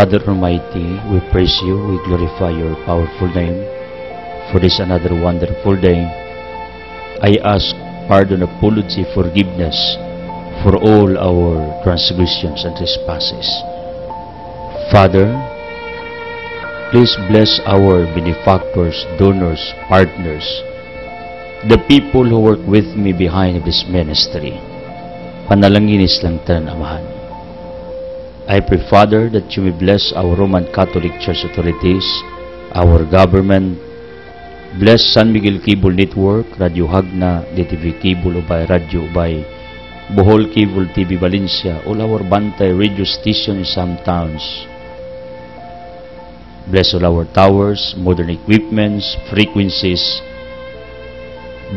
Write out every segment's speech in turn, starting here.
Father Almighty, we praise you, we glorify your powerful name for this another wonderful day. I ask pardon, apology, forgiveness for all our transgressions and trespasses. Father, please bless our benefactors, donors, partners, the people who work with me behind this ministry. Panalanginis lang tanan, Amahan. I pray, Father, that you may bless our Roman Catholic Church authorities, our government. Bless San Miguel Cable Network, Radio Hagna, DTV Cable, Ubay Radio Ubay, Bohol Cable TV Valencia, all our Bantay radio stations in some towns. Bless all our towers, modern equipments, frequencies.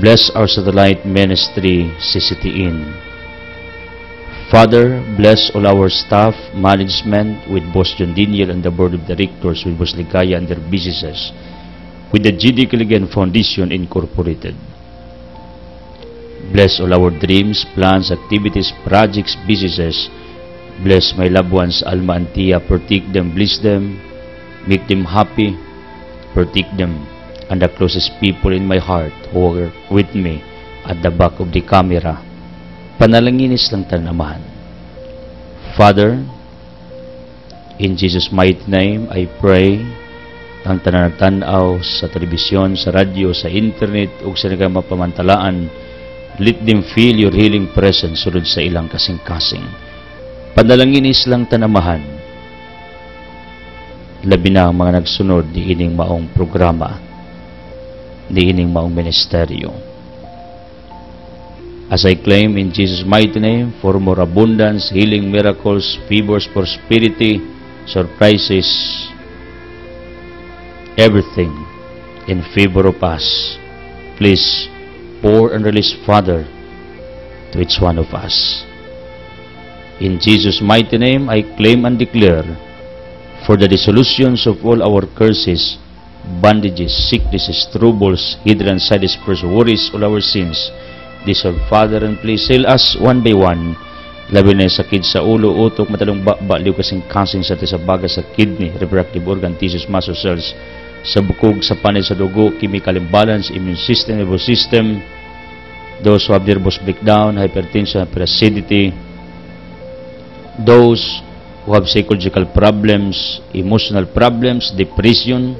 Bless our satellite ministry, CCTN. Father, bless all our staff, management, with Boss John Diniel and the Board of Directors, with Boss Ligaya and their businesses, with the GD Kiligan Foundation Incorporated. Bless all our dreams, plans, activities, projects, businesses. Bless my loved ones, Alma and Tia. Protect them, bless them, make them happy, protect them, and the closest people in my heart who are with me at the back of the camera. Panalanginis lang tanan, Amahan. Father, in Jesus' mighty name, I pray ang tanan-tanaw sa telebisyon, sa radyo, sa internet, ug sa nagamapamantalaan, let them feel your healing presence sulod sa ilang kasing-kasing. Panalanginis lang tanan, Amahan. Labi na ang mga nagsunod di ining maong programa, di ining maong ministeryo. As I claim in Jesus' mighty name for more abundance, healing, miracles, favors, prosperity, surprises, everything in favor of us, please pour and release, Father, to each one of us. In Jesus' mighty name, I claim and declare for the dissolutions of all our curses, bondages, sicknesses, troubles, hidden side spirits, worries, all our sins. Deserve, Father, and please heal us one by one. Labi na sakit sa ulo, utok, matalong baliw, kasing-kasing sa baga sa kidney, reproductive organ, tissues, muscle cells, sa bukog, sa panay, sa dugo, chemical imbalance, immune system, nervous system, those who have nervous breakdown, hypertension, hyperacidity, those who have psychological problems, emotional problems, depression,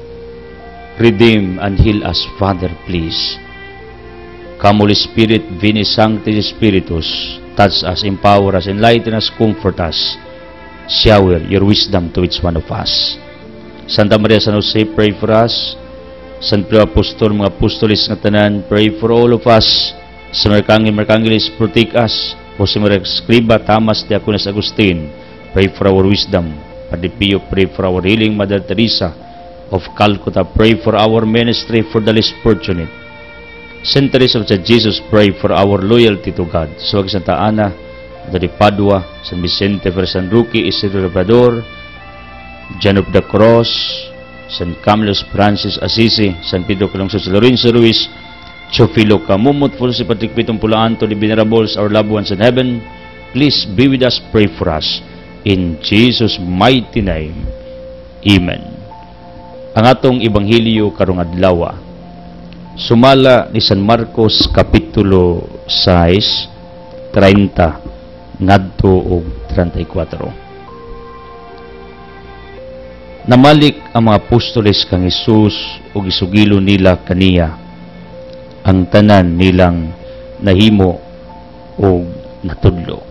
redeem and heal us, Father, please. Come, Holy Spirit, Veni Sancti Spiritus, touch us, empower us, enlighten us, comfort us. Shower your wisdom to each one of us. Santa Maria San Jose, pray for us. San Pio Apostol, mga apostolis ng tanan, pray for all of us. San Arcangel, protect us. Jose Maria Escriba, Thomas, Diaconis Agustin, pray for our wisdom. Padre Pio, pray for our healing. Mother Teresa of Calcutta, pray for our ministry for the less fortunate. Saint Teresa of Jesus, pray for our loyalty to God. Suwag Santa Ana, Dari Padua, San Vicente, San Roque, Isidro Labrador, John of the Cross, San Camillus Francis Assisi, San Pedro Calungsod, Lorenzo Ruiz, Chofilo Camumut, for si Patrick Pitong Pulaanto, the venerables, our loved ones in heaven, please be with us, pray for us. In Jesus' mighty name, Amen. Ang atong Ebanghelyo karong adlaw, sumala ni San Marcos Kapitulo 6, 30 ngadto og 34. Namalik ang mga apostoles kang Hesus ug isugilo nila kaniya ang tanan nilang nahimo og natudlo.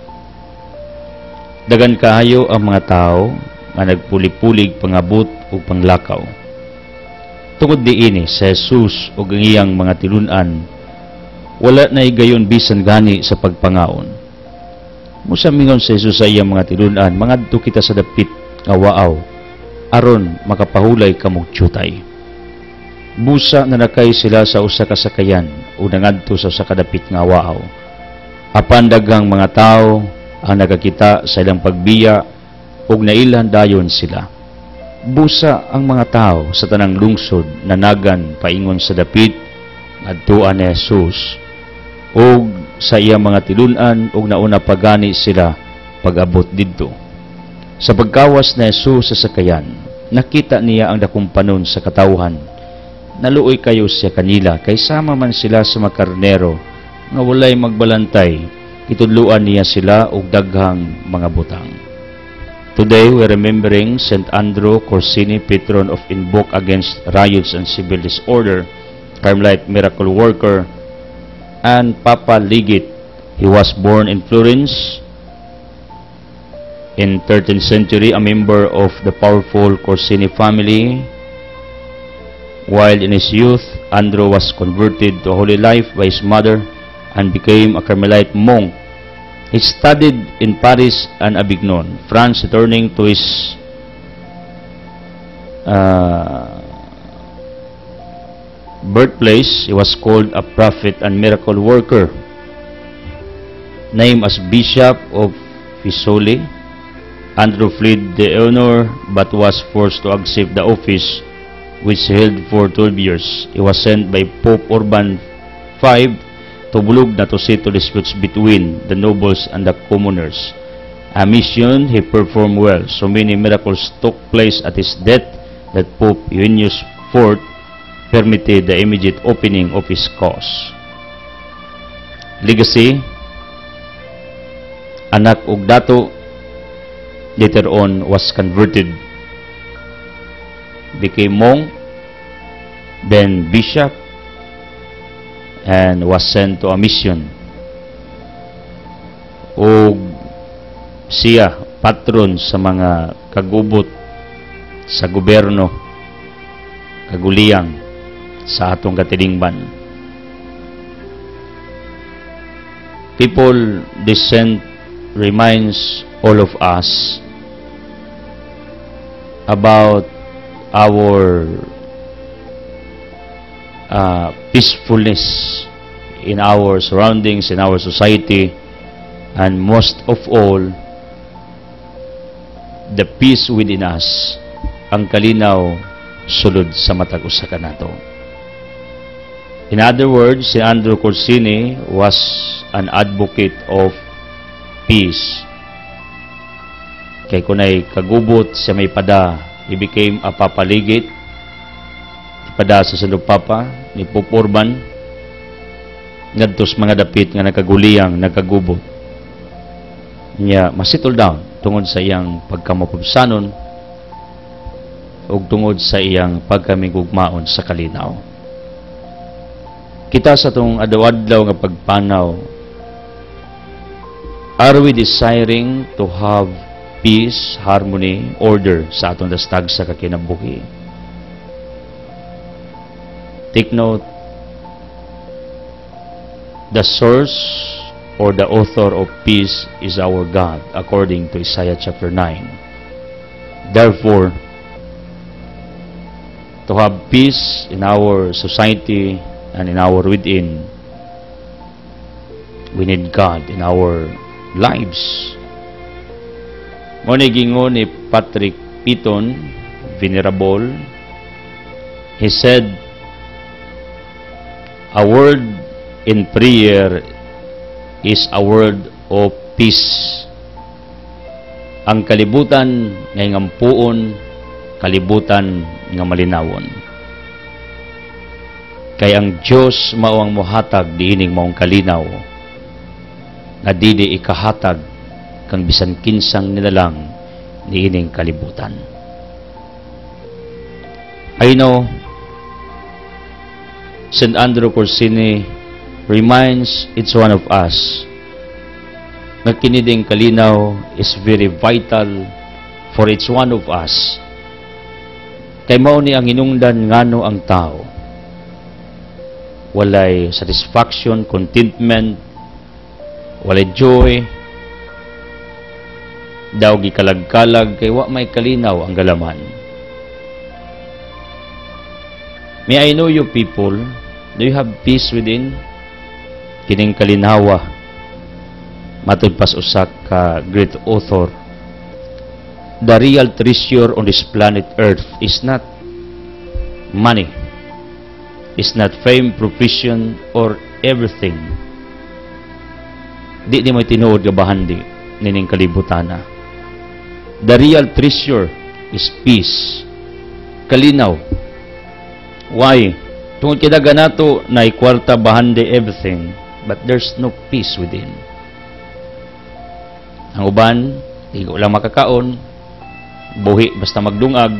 Dagan kaayo ang mga tao nga nagpulig-pulig pangabot ug panglakaw. Tungod diini sa Jesus ug ang iyang mga tilunan, wala na igayon bisan gani sa pagpangaon. Musamingon sa Jesus sa iyang mga tilunan, mangadto kita sa dapit nga waaw, aron makapahulay kamog tiyutay. Busa na nakay sila sa usa ka sakayan o nangadto sa usa ka dapit nga waaw. Apan daghang mga tao ang nakakita sa ilang pagbiya ug nailan dayon sila. Busa ang mga tao sa tanang lungsod nanagan paingon sa dapit ngadtuan ni Jesus ug sa iyang mga tilunan ug nauna pagani sila pag-abot didto. Sa pagkawas na Jesus sa sakayan, nakita niya ang dakong panon sa katawhan. Naluoy kayo siya kanila, kay sama man sila sa makarnero, nga walay magbalantay, itudluan niya sila og daghang mga butang. Today, we're remembering St. Andrew Corsini, patron of Invoke Against Riots and Civil Disorder, Carmelite miracle worker, and Papa Legate. He was born in Florence in 13th century, a member of the powerful Corsini family. While in his youth, Andrew was converted to holy life by his mother and became a Carmelite monk. He studied in Paris and Avignon, France, returning to his birthplace. He was called a prophet and miracle worker, named as Bishop of Fiesole. Andrew fled the honor but was forced to accept the office which he held for 12 years. He was sent by Pope Urban V to Bulog na to settle disputes between the nobles and the commoners. A mission he performed well. So many miracles took place at his death that Pope Eugenius IV permitted the immediate opening of his cause. Legacy, anak ug dato, later on was converted, became monk, then bishop, and was sent to a mission. O siya, patron sa mga kagubot sa gobyerno, kaguliyang sa atong katilingban. People descent reminds all of us about our peacefulness in our surroundings, in our society, and most of all, the peace within us, ang kalinaw sulod sa matag usa kanato. In other words, si Andrew Corsini was an advocate of peace. Kay kunay kagubot siya may pada, he became a Papa Legate, pada sa Papa ni Pope Urban, ngadtos mga dapit nga nakaguliyang, nakagubot. Niya, masitol down tungod sa iyang pagkamapubsanon o tungod sa iyang pagkamigugmaon sa kalinaw. Kita sa itong adlaw-adlaw nga pagpanaw, are we desiring to have peace, harmony, order sa atong dastag sa kakinabuhi? Take note, the source or the author of peace is our God, according to Isaiah chapter 9. Therefore, to have peace in our society and in our within, we need God in our lives. Muna gingon ni Patrick Piton, Venerable, he said, a word in prayer is a word of peace. Ang kalibutan nga ngampuon, kalibutan nga malinawon. Kay ang Dios mao ang mohatag diining maong kalinaw, nga dili ikahatag kang bisan kinsang nilalang niining kalibutan. I know St. Andrew Corsini reminds each one of us na kiniding kalinaw is very vital for each one of us. Kay mao ni ang hinungdan ngano ang tao walay satisfaction, contentment, walay joy, daw gikalag-kalag kay wa may kalinaw ang galaman. May I know you people, do you have peace within? Kining kalinawa, matud pas usa ka great author, the real treasure on this planet Earth is not money, is not fame, profession, or everything. Di mo tinuod nga bahandi nining kalibutana. The real treasure is peace. Kalinaw. Why? Tungod kita ganato na ikwarta bahande everything, but there's no peace within. Ang uban, di ko lang makakaon, buhi basta magdungag.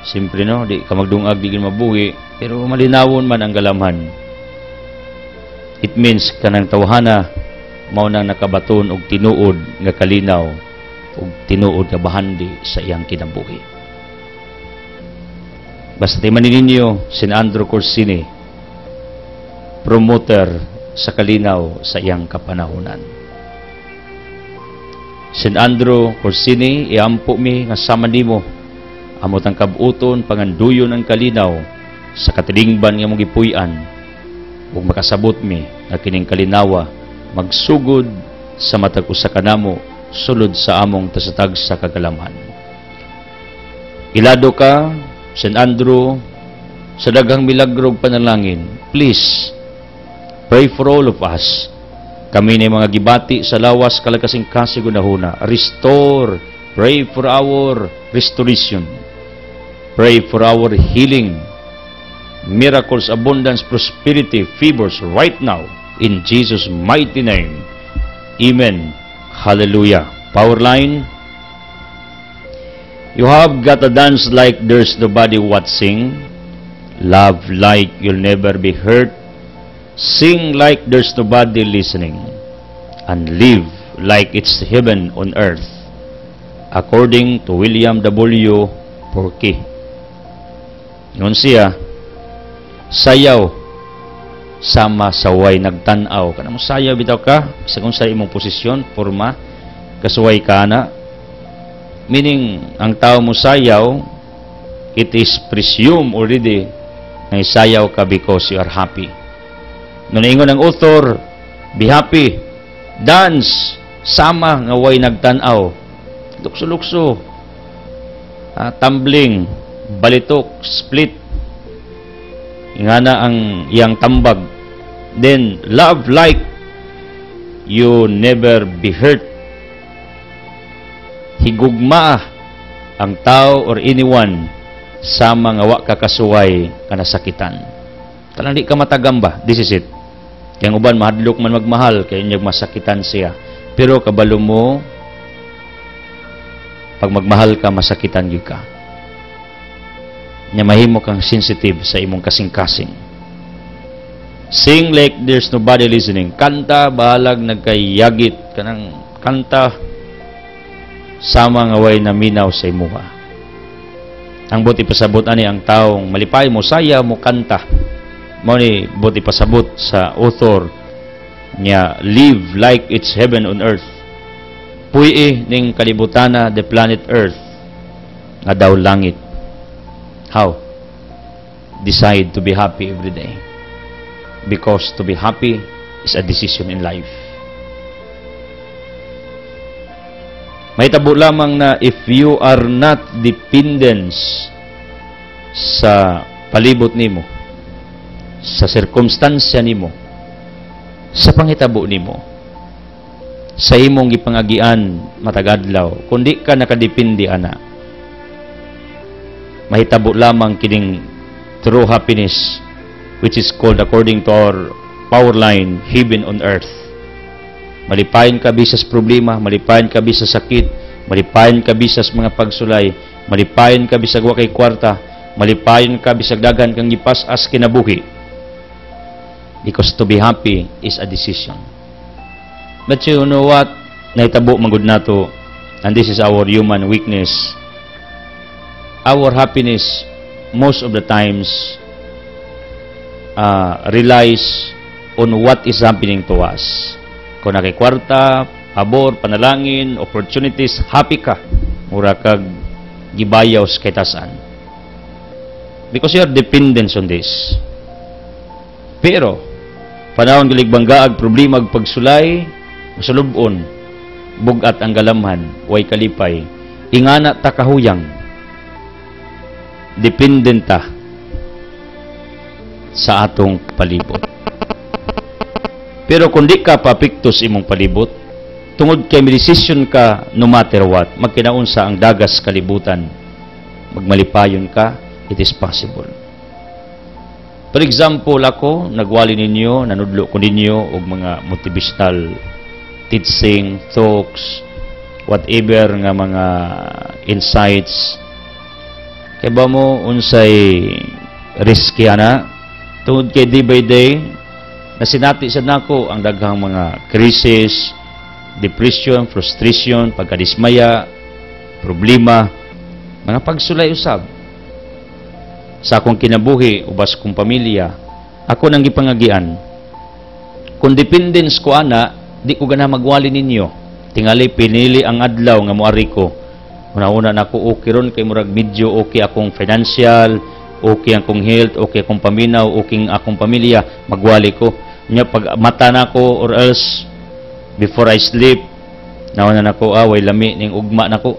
Siyempre no, di ka magdungag, di ka mabuhi, pero malinawon man ang galamhan. It means kanang tawhana mao nang nakabaton og tinuod nga kalinaw og tinuod nga bahandi sa iyang kinabuhi. Basta timanin ninyo si Andrew Corsini, promoter sa kalinaw sa iyang kapanahunan. Si Andrew Corsini, iampo mi nga sama nimo amot ang kabuton panganduyon ang kalinaw sa katilingban nga mong gipuy-an ug makasabot mi nga kining kalinawa magsugod sa matag usa kanamo sulod sa among tasatag sa kagalamhan. Ilado ka, St. Andrew, sa daghang milagro ug panalangin. Please, pray for all of us. Kami ni mga gibati sa lawas kalagkasing kasigundahuna. Restore. Pray for our restoration. Pray for our healing. Miracles, abundance, prosperity, favors right now. In Jesus' mighty name. Amen. Hallelujah. Power line. You have got to dance like there's nobody watching. Love like you'll never be hurt. Sing like there's nobody listening. And live like it's heaven on earth. According to William W. Porky. Yun siya, sayaw sama saway nagtanaw. Kanang sayaw bitaw ka, sa kung sa imong posisyon, forma, kasuway ka na. Meaning, ang tao mo sayaw, it is presumed already na isayaw ka because you are happy. Nung naingon ang author, be happy, dance, sama nga way nagtanaw, lukso-lukso, tumbling, balitok, split, ingana ang iyang tambag. Then, love like you never be hurt. Higugma ang tao or anyone sa mga wa kakasuway kanasakitan. Kanang di ka matagamba, this is it. Kaya uban mahadlok man magmahal, kaya niya masakitan siya. Pero kabalo mo, pag magmahal ka, masakitan yun ka. Nya mahimo kang sensitive sa imong kasing-kasing. Sing like there's nobody listening. Kanta, bahalag nagkayagit. Kanang kanta, sama nga way naminaw sa imuha. Ang buti pasabot ani ang taong malipay mo, saya mo kanta. Mao ni buti pasabot sa author niya, live like it's heaven on earth. Puy ning kalibutana, the planet earth, nga daw langit. How? Decide to be happy every day. Because to be happy is a decision in life. May tabo lamang na if you are not dependent sa palibot nimo, sa sirkumstansya nimo, sa pangitabo nimo, sa imong gipangagian matagadlaw, kundi ka nakadepende ana, mahitabo lamang kining true happiness, which is called according to our power line, heaven on earth. Malipayan ka bisas problema, malipayan ka bisas sakit, malipayan ka bisas mga pagsulay, malipayan ka bisag wa kay kwarta, malipayan ka bisag daghan kang gipas-as kinabuhi. Because to be happy is a decision. But you know what? Nahitabo magud nato, and this is our human weakness. Our happiness most of the times relies on what is happening to us. Kung nakikwarta, pabor, panalangin, opportunities, happy ka. Mura kag gibayaw sa kitasan. Because you are dependent on this. Pero, panahon giligbanggaag, problema, pagsulay, masulubon, bugat ang galamhan, way kalipay, ingana ta kahuyang, dependenta sa atong palibot. Pero kung di ka papiktos imong palibot, tungod kay may decision ka no matter what, magkinaunsa ang dagas kalibutan, magmalipayon ka, it is possible. For example, ako, nagwali ninyo, nanudlo ko ninyo og mga motivational teaching, talks, whatever nga mga insights. Kaya ba mo unsay risky ana? Tungod kay day by day, nasinati sa nako ang daghang mga crisis, depression, frustration, pagkadismaya, problema, mga pagsulay usab. Sa akong kinabuhi, ubas kong pamilya, ako nang gipangagian. Kung dependence ko ana, di ko gana magwali ninyo. Tingali pinili ang adlaw nga moari ko. Una-una na ako okay ron, kay murag medyo okay akong financial, okay akong health, okay akong paminaw, okay akong pamilya, magwali ko. Nya pag mata na ko or else before I sleep, nauna na ko, way lami ning ugma na ko.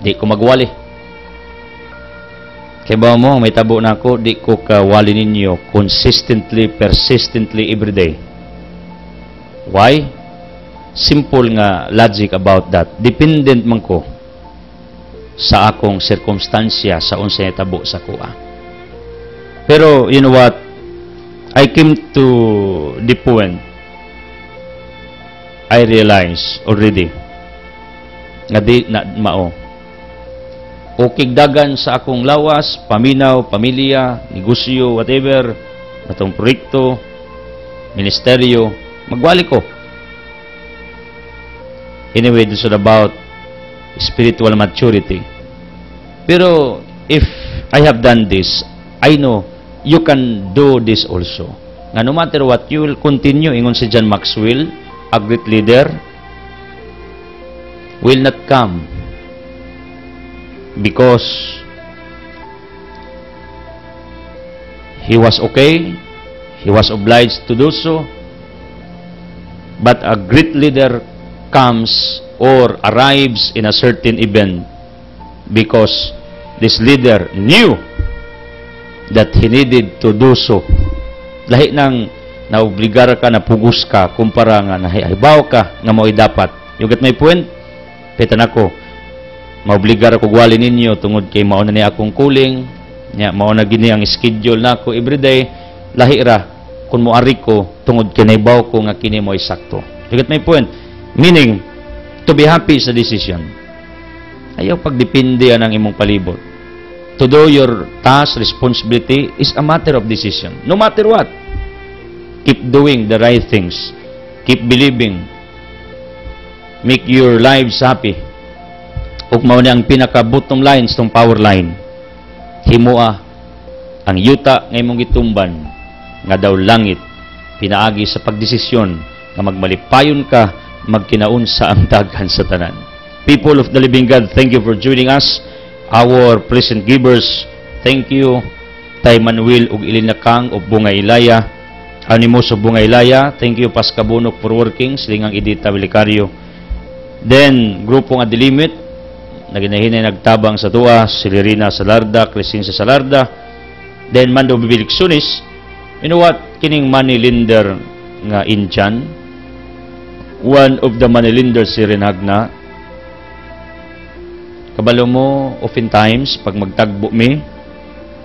Di ko magwali. Kaya ba mo, may tabo na ako, di ko kawali ninyo consistently, persistently, everyday. Why? Simple nga logic about that. Dependent man ko sa akong circumstansya sa unsay tabo sa kuha. Pero, you know what? I came to the point, I realize already, nga di na mao. O kigdagan sa akong lawas, paminaw, pamilya, negosyo, whatever, atong proyekto, ministeryo, magwali ko. Anyway, this is about spiritual maturity. Pero, if I have done this, I know you can do this also. Nga no matter what, you will continue, ingon si John Maxwell, a great leader, will not come because he was okay, he was obliged to do so, but a great leader comes or arrives in a certain event because this leader knew that he needed to do so. Lahi nang naobligar ka, napugos ka, kumpara nga nahihibaw ka, nga mo'y dapat. You get my point? Pitan ako, maobligar ako gwali ninyo tungod kay mauna ni akong kuling, nya mauna gini ang schedule nako everyday, lahi ra kun moari ko tungod kay naibaw ko nga kini mo'y sakto. You get my point? Meaning, to be happy sa decision. Ayaw pagdepende ang imong palibot. To do your task, responsibility is a matter of decision. No matter what. Keep doing the right things. Keep believing. Make your lives happy. Ug mao ni ang pinaka bottom line sa power line. Himoa ang yuta nga imong gitumban nga daw langit pinaagi sa pagdesisyon nga magmalipayon ka, magkinaunsa ang daghan sa tanan. People of the living God, thank you for joining us. Our present givers, thank you. Tay Manuel ug Ilinakang ug Bunga Ilaya, Animos ug Bunga Ilaya, thank you Paskabunok for working, Silingang Edita Belicario. Then grupo nga Dilimit, naginahinay nagtabang sa tuwa, Silirina Salarda, Crescencia Salarda. Then Mando Bibiliksunis, you know what, kining money lender nga Inchan, one of the money lenders si Renagna. Kabalo mo, oftentimes, pag magtagbo mi,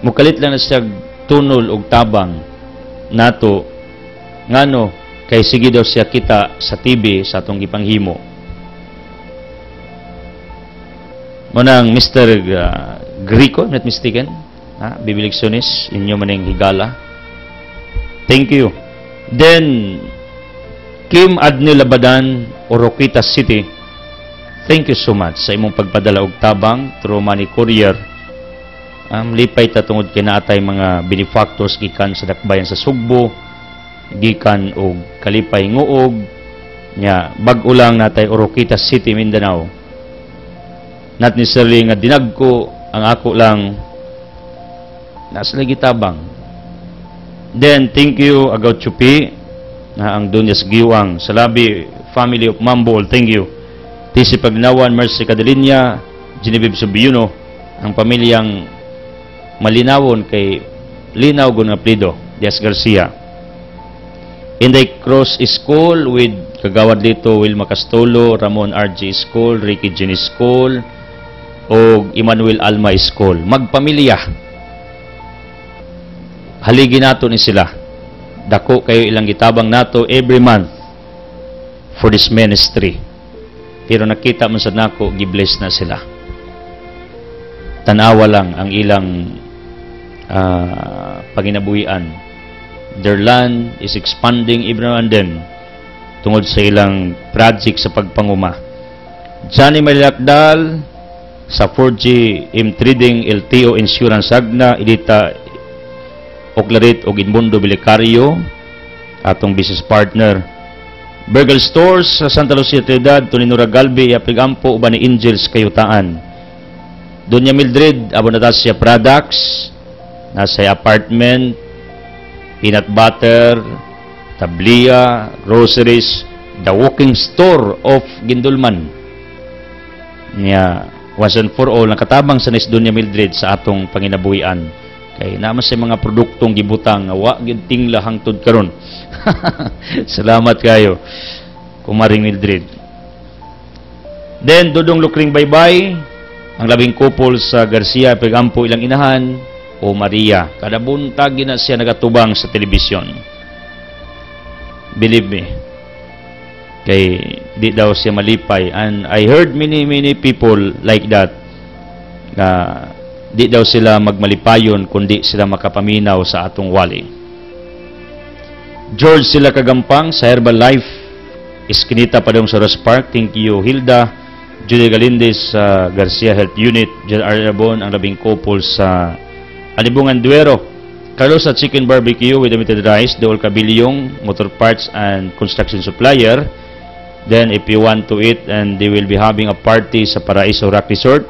mukalit lang na siya tunol og tabang nato, ngano, kay sige daw siya kita sa TV sa atong gipanghimo. Munang Mr. Grico, not mistaken, Bibiliksonis, inyo maning higala. Thank you. Then, Kim Adni Labadan, Oroquita City, thank you so much sa imong pagpadala og tabang through money courier. Lipay ta tungod kay naatay mga benefactors gikan sa dakbayan sa Sugbo, gikan og Kalipay Nguog, nya bag-o lang natay Oroquita City, Mindanao. Not necessarily nga dinagko, ang ako lang nasa lagi tabang. Then thank you Agaw Chupi, ang Dunyas Giwang, Salabi family of Mambol, thank you. Tisi Pagnawan, Mercy Cadelinia, Genevieve Subiuno, ang pamilyang malinawon kay Linaw Gunapplido, Diaz Garcia. Inday Cross School with kagawad dito Wilma Castolo, Ramon R.G. School, Ricky Jenny School, o Emmanuel Alma School. Magpamilya. Haligi nato ni sila. Dako kayo ilang gitabang nato every month for this ministry. Pero nakita man sa nako, gibless na sila. Tanawa lang ang ilang paginabuhian. Their land is expanding even and then tungod sa ilang project sa pagpanguma. Johnny Malakdal sa 4G M Trading LTO Insurance Agna, Edita Oclarit o Inmundo Bilicario, atong business partner. Burgle Stores sa Santa Lucia Trinidad, Toninura Galbi, Aprigampo, uban ni Angels Kayutaan. Doña Mildred, Abonatasya Products, nasa apartment, peanut butter, tablia, groceries, the walking store of Gindulman. Niya, once and for all, nakatabang sa Nis Doña Mildred sa atong panginabuhian. Kay naman sa mga produktong gibutang, wa ginting lahang tud karon. Salamat kayo, Kumaring Mildred. Then, Dudong Lukring Baybay, ang labing couple sa Garcia, Pegampo, ilang inahan, o Maria. Kada buntag na siya nagatubang sa telebisyon. Believe me. Kay di daw siya malipay. And I heard many people like that. Di daw sila magmalipayon kundi sila makapaminaw sa atong wali. George sila Kagampang sa Herbalife. Iskinita pa daw sa Ross Park. Thank you, Hilda. Julie Galindez sa Garcia Health Unit. Jan Arabon, ang labing couple sa Alibungan Duero. Carlos at Chicken Barbecue with limited rice. Deol Cabiliong, motor parts and construction supplier. Then if you want to eat, and they will be having a party sa Paraiso Rock Resort,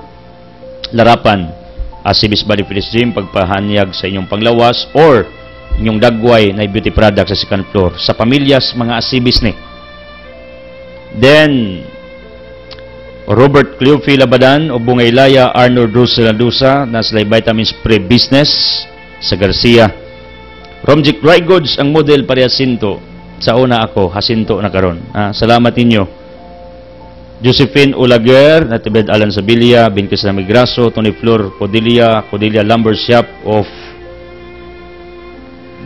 Larapan, Asibis Body Fitness Gym, pagpahanyag sa inyong panglawas or inyong dagway na beauty product sa second floor. Sa pamilyas, mga asibis ni. Then, Robert Cleofi Labadan o Bungaylaya Arnold Roselandusa na sila vitamin spray business sa Garcia. Romjic Dry Goods ang model para Jacinto. Sa una ako, Jacinto na karon. Salamat ninyo. Josephine Ulager, Natibed Alan Sabilia, Binkis na Migraso, Tony Flor Codilia Lumber Shop of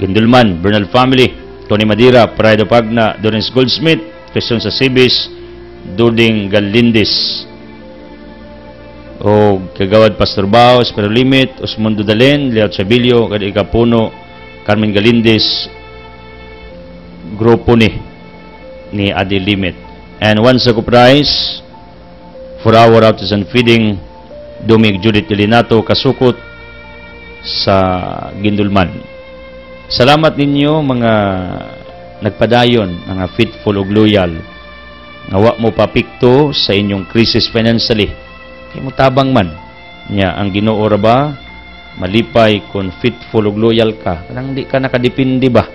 Gindulman, Bernal Family, Tony Madira, Pride of Agna, Dorens Goldsmith, Christian Sasibis, Duding Galindis, o Kagawad Pastor Baos, Pero Limit, Osmundo Dalen, Leot Sabilio, Kadika Puno, Carmen Galindis, grupo ni Adi Limit. And one sa prize for our artisan feeding, Dumig Judith Ilinato Kasukot sa Gindulman. Salamat ninyo mga nagpadayon, mga faithful ug loyal. Nawa mo papikto sa inyong crisis financially. Kay mo tabang man nya ang Ginoo ra ba malipay kung faithful ug loyal ka. Kanang di ka nakadepende ba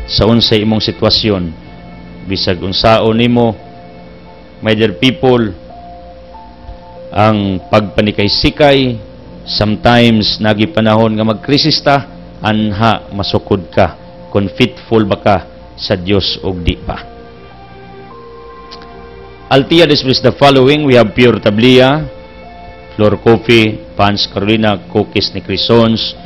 sa unsay imong sitwasyon. Bisag unsaon nimo, my dear people, ang pagpanikay-sikay sometimes nagi panahon nga magkrisis ta, anha masukod ka kung faithful ba ka sa Dios og di pa. Altia displays the following. We have pure tablia, floor coffee, Pans Carolina, cookies ni Crisons,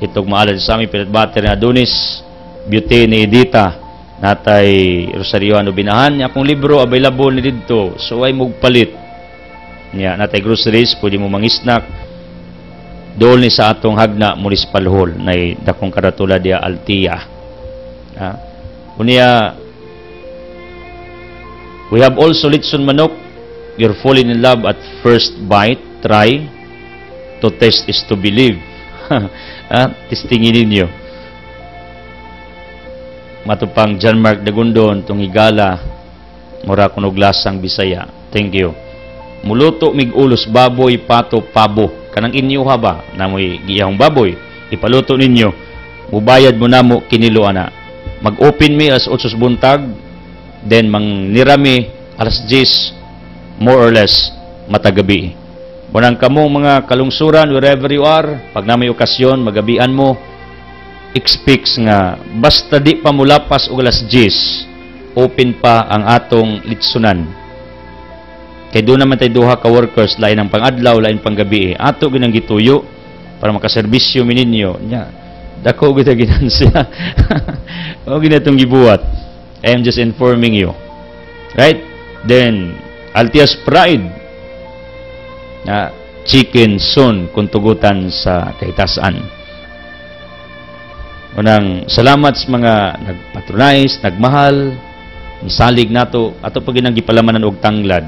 itog maalad sa aming peanut butter na Adonis, beauty ni Edita, natay Rosario ano binahan, akong libro available ni dito, so ay mugpalit niya, natay groceries, pwede mo mangisnak, doon ni sa atong Hagna Municipal Hall, na dakong karatula dia Altia. Unya, we have also Litson Manok. You're falling in love at first bite. Try. To test is to believe. Testingin ninyo. Matupang John Mark Dagundon, itong higala, mura kunog lasang Bisaya. Thank you. Muluto mig ulos baboy, pato, pabo. Kanang inyo ha ba? Namoy giyahong baboy. Ipaluto ninyo. Mubayad mo na mo kinilo ana. Mag-open me alas 8 buntag. Then mang nirami alas 10 more or less matagabi. Munang kamong mga kalungsuran wherever you are, pag na may okasyon magabian mo, expect nga basta di pa mulapas og alas 10 open pa ang atong litsunan. Kay doon naman tayo duha ka workers, lain ang pangadlaw, lain pang gabi. Ato ginang gituyo para makaserbisyo mininyo. Nya, dako kita ginansya. O ginatong gibuhat. I am just informing you. Right? Then, Altias Pride. Chicken soon kung tugutan sa kaitasan. Unang salamat sa mga nagpatronize, nagmahal, misalig nato, ato pag ginang gipalamanan og tanglad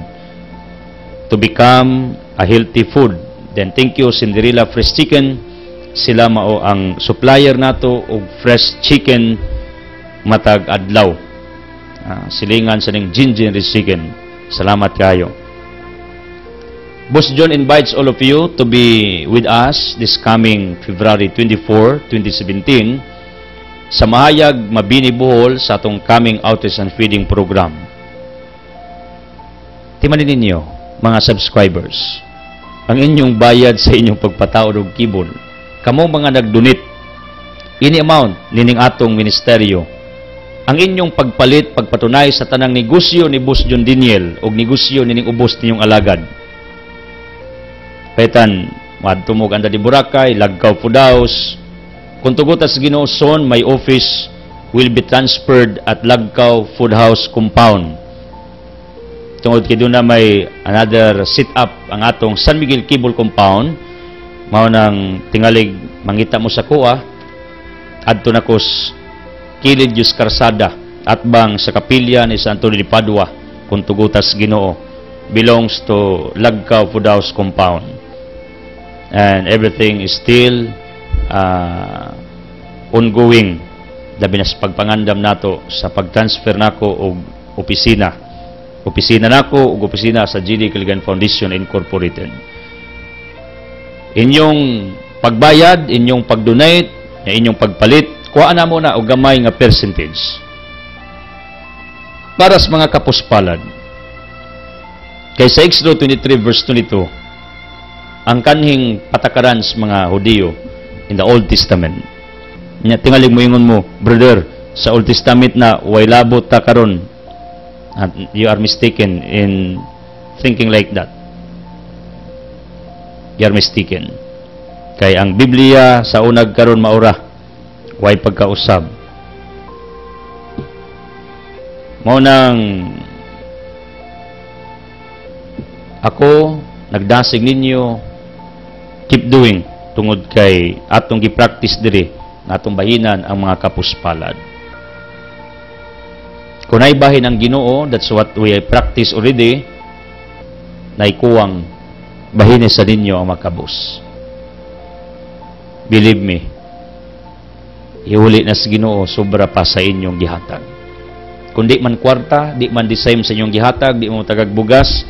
to become a healthy food. Then thank you Cinderella Fresh Chicken. Sila mao ang supplier nato og fresh chicken matag adlaw. Silingan sa ning Jinjin Rich Chicken. Salamat kayo. Boss John invites all of you to be with us this coming February 24, 2017 sa Mahayag, Mabini, Bohol sa atong coming outreach and feeding program. Timanin ninyo, mga subscribers, ang inyong bayad sa inyong pagpataod og kibon. Kamo mga nag-donate ini amount nining atong ministeryo. Ang inyong pagpalit, pagpatunay sa tanang negosyo ni Boss John Daniel o negosyo nining ubos ninyong alagad. Paitan, madtumog anda di Boracay, Lagkaw Food House. Kung tugutas Ginoo son, my office will be transferred at Lagkaw Food House compound. Tungod kay doon na may another sit-up ang atong San Miguel Cable compound. Mao nang tingalig mangita mo sa kuha adto na kos kilid Diyos Karsada at bang sa kapilya ni Santo de Padua kung tugutas Ginoo belongs to Lagkaw Food House compound. And everything is still ongoing. Labi na sa pagpangandam nato sa pagtransfer nako og opisina nako ug opisina sa GD Kiligan Foundation Incorporated. Inyong pagbayad, inyong pagdonate, inyong pagpalit, kuha na mo na og gamay nga percentage para sa mga kapuspalad. Kay sa Exodus 23 verse 22, ang kanhing patakaran sa mga Hudiyo in the Old Testament. Tingalig mo ingon mo, brother, sa Old Testament na way labot ta karon. And you are mistaken in thinking like that. You are mistaken. Kay ang Biblia sa unag karon maura, way pagkausab. Mao nang ako nagdasig ninyo, keep doing tungod kay atong gi-practice diri natong bahinan ang mga kapuspalad. Kung ay bahin ang Ginoo, that's what we practice already, naikuwang bahin sa ninyo ang makabus. Believe me, ihuli na sa Ginoo sobra pa sa inyong gihatag. Kung di man kwarta, di man design sa inyong gihatag, di mo tagagbugas,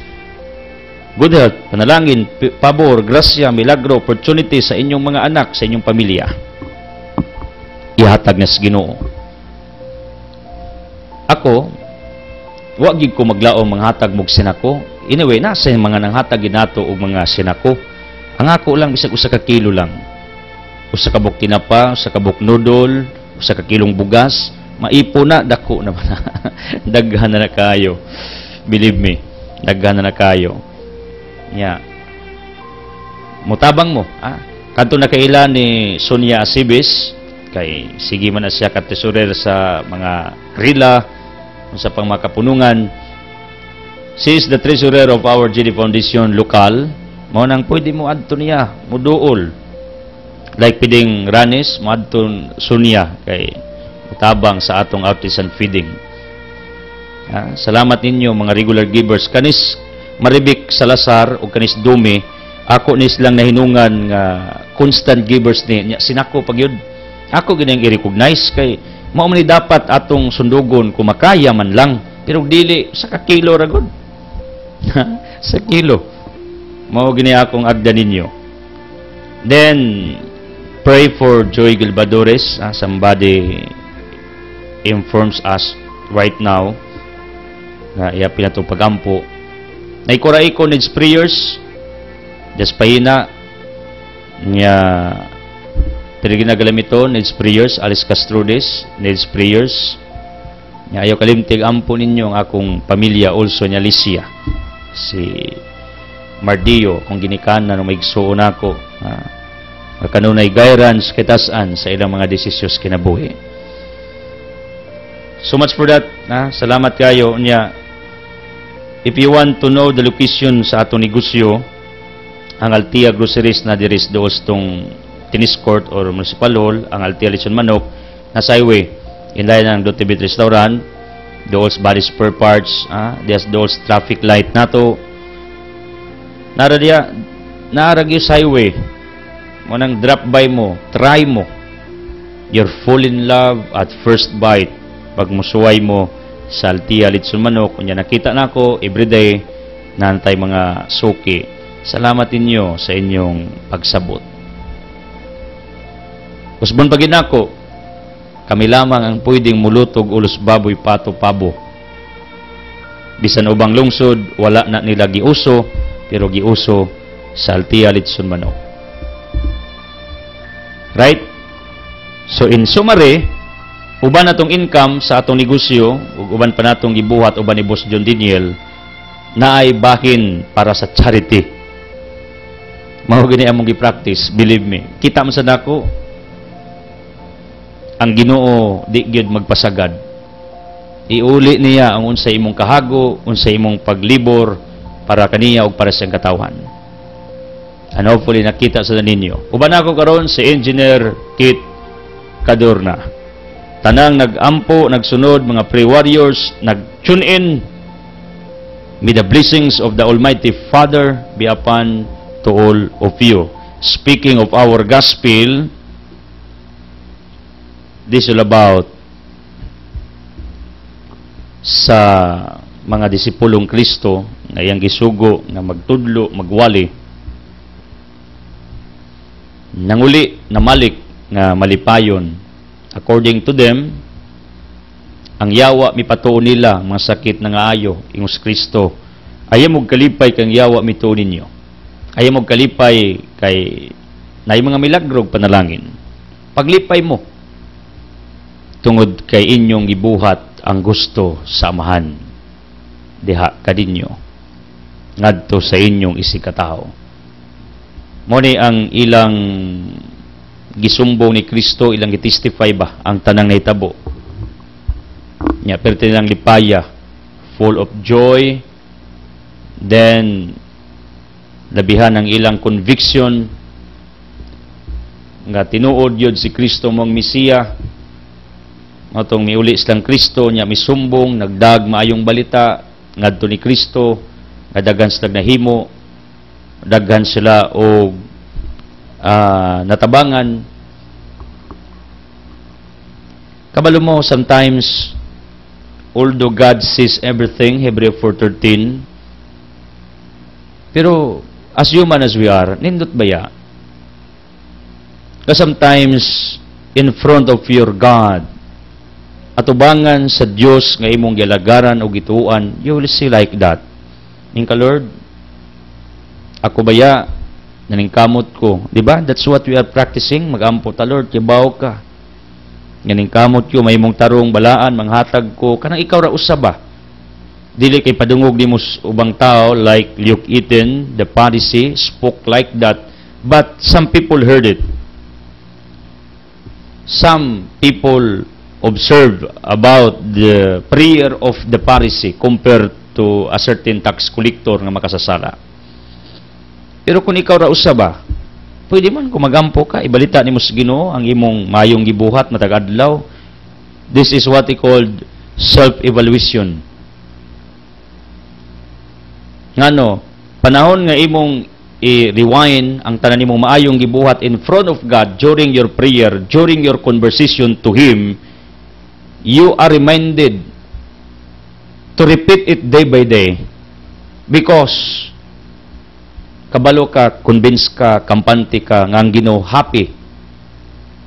good health, panalangin, pabor, grasya, milagro, opportunity sa inyong mga anak, sa inyong pamilya. Ihatag na sa Ginoo. Ako, wag gid ko maglaom mga hatag mog sinako. Anyway, nasa yung mga nanghatag ginato og mga sinako. Ang ako lang bisag usa ka kilo lang. Usa ka buk tinapa, usa ka buk noodle, usa ka kilong bugas, maipo na dako naman. Daghan na kayo. Believe me, daghan na kayo. Yeah. Mutabang mo, kadto na kaila ni Sonia Asibis kay sige man na siya ka treasurer sa mga Rila sa pang makapunungan. She is the treasurer of our GD Foundation local. Mao nang pwede mo adto niya, mo duol. Like piding Ranis, mo adto Sonia kay mutabang sa atong outreach and feeding. Salamat ninyo mga regular givers. Kanis Maribik Salazar o kanis Dumi, ako nis lang nahinungan nga constant givers ni sinako pagyud. Ako ginang i-recognize kay mao man ni dapat atong sundugon kung makaya man lang, pero dili sa ka kilo ra gud. Sa kilo. Mao gini akong agda ninyo. Then pray for Joy Gilbadores. Somebody informs us right now na iya pinatong pagampo. Naikurai ko needs prayers. Just pahina niya pero ginagalamito needs prayers. Alice Castrodes needs prayers. Nya ayaw kalimtig ampo ninyo ang akong pamilya also nya Licia. Si Mardio kung ginikanan ng maigsuon ako. Kanunay gayran sa kitasan sa ilang mga desisyos kinabuhi. So much for that. Salamat kayo. Nya, if you want to know the location sa atong negosyo, ang Altia Groceries na diris doos tong tennis court or municipal hall, ang Altia Lechon Manok, nasa highway, inlay ng Dotibit Restaurant, doos body spare parts, doos traffic light nato, naaragyo sa highway, mo nang drop by mo, try mo, you're fall in love at first bite, pag musuway mo sa Altia Lechon Manok, kunya nakita na ako, everyday, nantay mga suki. Salamat inyo sa inyong pagsabot. Kusbon pagin ako, kami lamang ang pwedeng mulutog ulos baboy pato pabo. Bisan ubang lungsod, wala na nila giuso, pero giuso sa Altia Lechon Manok. Right? So in summary, uban natong income sa atong negosyo, ug uban pa natong gibuhat uban ni Boss John Daniel, na ay bahin para sa charity. Mao gini among gi-practice, believe me. Kita man sa nako, ang Ginoo di gyud magpasagad. Iuli niya ang unsay imong kahago, unsay imong paglibor para kaniya ug para sa katawhan. And hopefully nakita sa ninyo. Uban ako karon si Engineer Kit Cadorna. Tanang nag-ampo, nagsunod, mga prayer warriors, nag-tune in. May the blessings of the Almighty Father be upon to all of you. Speaking of our gospel, this is all about sa mga disipulong Kristo na iyang gisugo na magtudlo, magwali, nanguli, namalik, nga malipayon. According to them, ang yawa mipatuon nila, mga sakit na nga ayo, ingos Kristo, ayaw mong kalipay kang yawa mituon ninyo. Ayaw mong kalipay kay na mga milagrog panalangin. Paglipay mo, tungod kay inyong gibuhat ang gusto sa amahan diha kadinyo ngadto sa inyong isikatao. Mo ni ang ilang gisumbong ni Kristo, ilang gitistify ba ang tanang nahitabo nya perti nilang lipaya, full of joy, then labihan ang ilang conviction nga tinuod yun si Kristo mong Mesiya. Matong miuli silang Kristo nya misumbong, nagdag maayong balita ngadto ni Kristo, nadagan sila nahimo, daghan sila og natabangan. Kabalo mo, sometimes although God sees everything, Hebrews 4:13, pero as human as we are, nindot baya? Because sometimes in front of your God, atubangan sa Dios nga imong gilagaran o gituan, you will see like that. Ningka Lord, ako baya naningkamot ko, di ba? That's what we are practicing. Magampo ta Lord, kibaw ka. Naningkamot ko, may mong tarong balaan, manghatag ko, kanang ikaw ra usa ba? Dili kay padungog ni mo ubang tao like Luke Eaton, the Pharisee, spoke like that, but some people heard it. Some people observe about the prayer of the Pharisee compared to a certain tax collector nga makasasala. Pero kung ikaw ra usa ba, pwede man kung magampo ka, ibalita ni mo sa Ginoo ang imong mayong gibuhat matag adlaw. This is what he called self-evaluation. Ngano, panahon nga imong i-rewind ang tanan nimong maayong gibuhat in front of God during your prayer, during your conversation to Him, you are reminded to repeat it day by day because kabalo ka, convince ka, kampante ka, nga ang Ginoo happy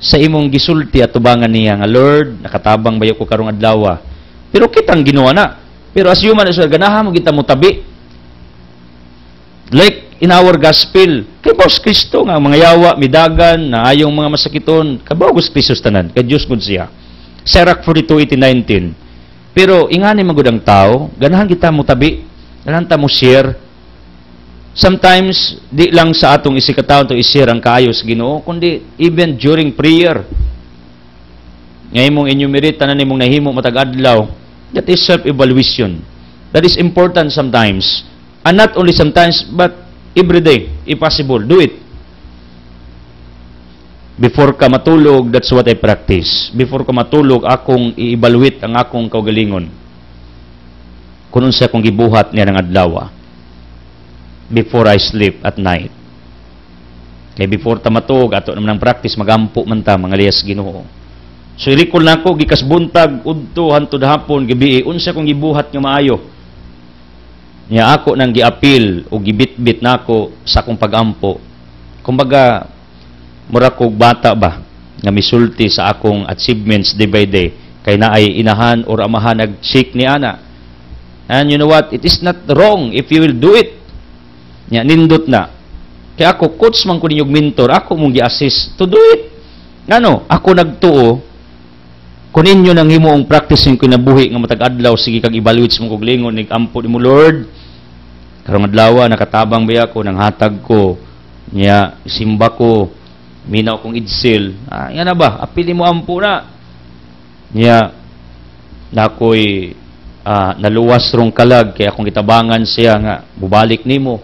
sa imong gisulti at tubangan niya nga, Lord, nakatabang bayo ko karong adlaw. Pero kitang ginawa na. Pero as human, as ganahan mo kita mo tabi. Like in our gospel, kay Boss Kristo nga mga yawa, midagan, na ayong mga masakiton, kabaw Gus Kristo tanan, kay Diyos gud siya. Sirach 42:18-19. Pero ingani magud ang tao, ganahan kita mo tabi, ganahan ta mo share. Sometimes di lang sa atong isikataon to i-share ang kaayo sa Ginoo, kundi even during prayer. Nga imong enumerate tanan imong nahimo matag adlaw, that is self-evaluation. That is important sometimes. And not only sometimes, but every day, if possible, do it. Before ka matulog, that's what I practice. Before ka matulog, akong i-evaluate ang akong kaugalingon. Kung unsa akong gibuhat niya ng adlaw. Before I sleep at night. Kaya before ta matulog, ato naman ang practice, magampo man ta, mga liyas Ginoo. So, ilikol na ako, gikas buntag, udto, hantod hapon, gabi, unsa akong gibuhat nga maayo. Niya ako nang giapil o gibitbit nako sa akong pagampo. Kumbaga, mura kog bata ba nga misulti sa akong achievements day by day kay naay inahan or amahan nag-check ni ana. And you know what? It is not wrong if you will do it. Nya nindot na. Kaya ako coach man ko ninyong mentor, ako mong gi-assist to do it. Ngano? Ako nagtuo kun inyo nang himuong practicing kinabuhi nga matag adlaw sige kag evaluate mo kog lingon nig ampo nimo Lord. Karong adlaw nakatabang ba ako nang hatag ko niya simba ko minaw kong idsil. Yan na ba? Apili mo ampo na. Niya nakoy naluwas rong kalag kaya akong gitabangan siya nga bubalik nimo.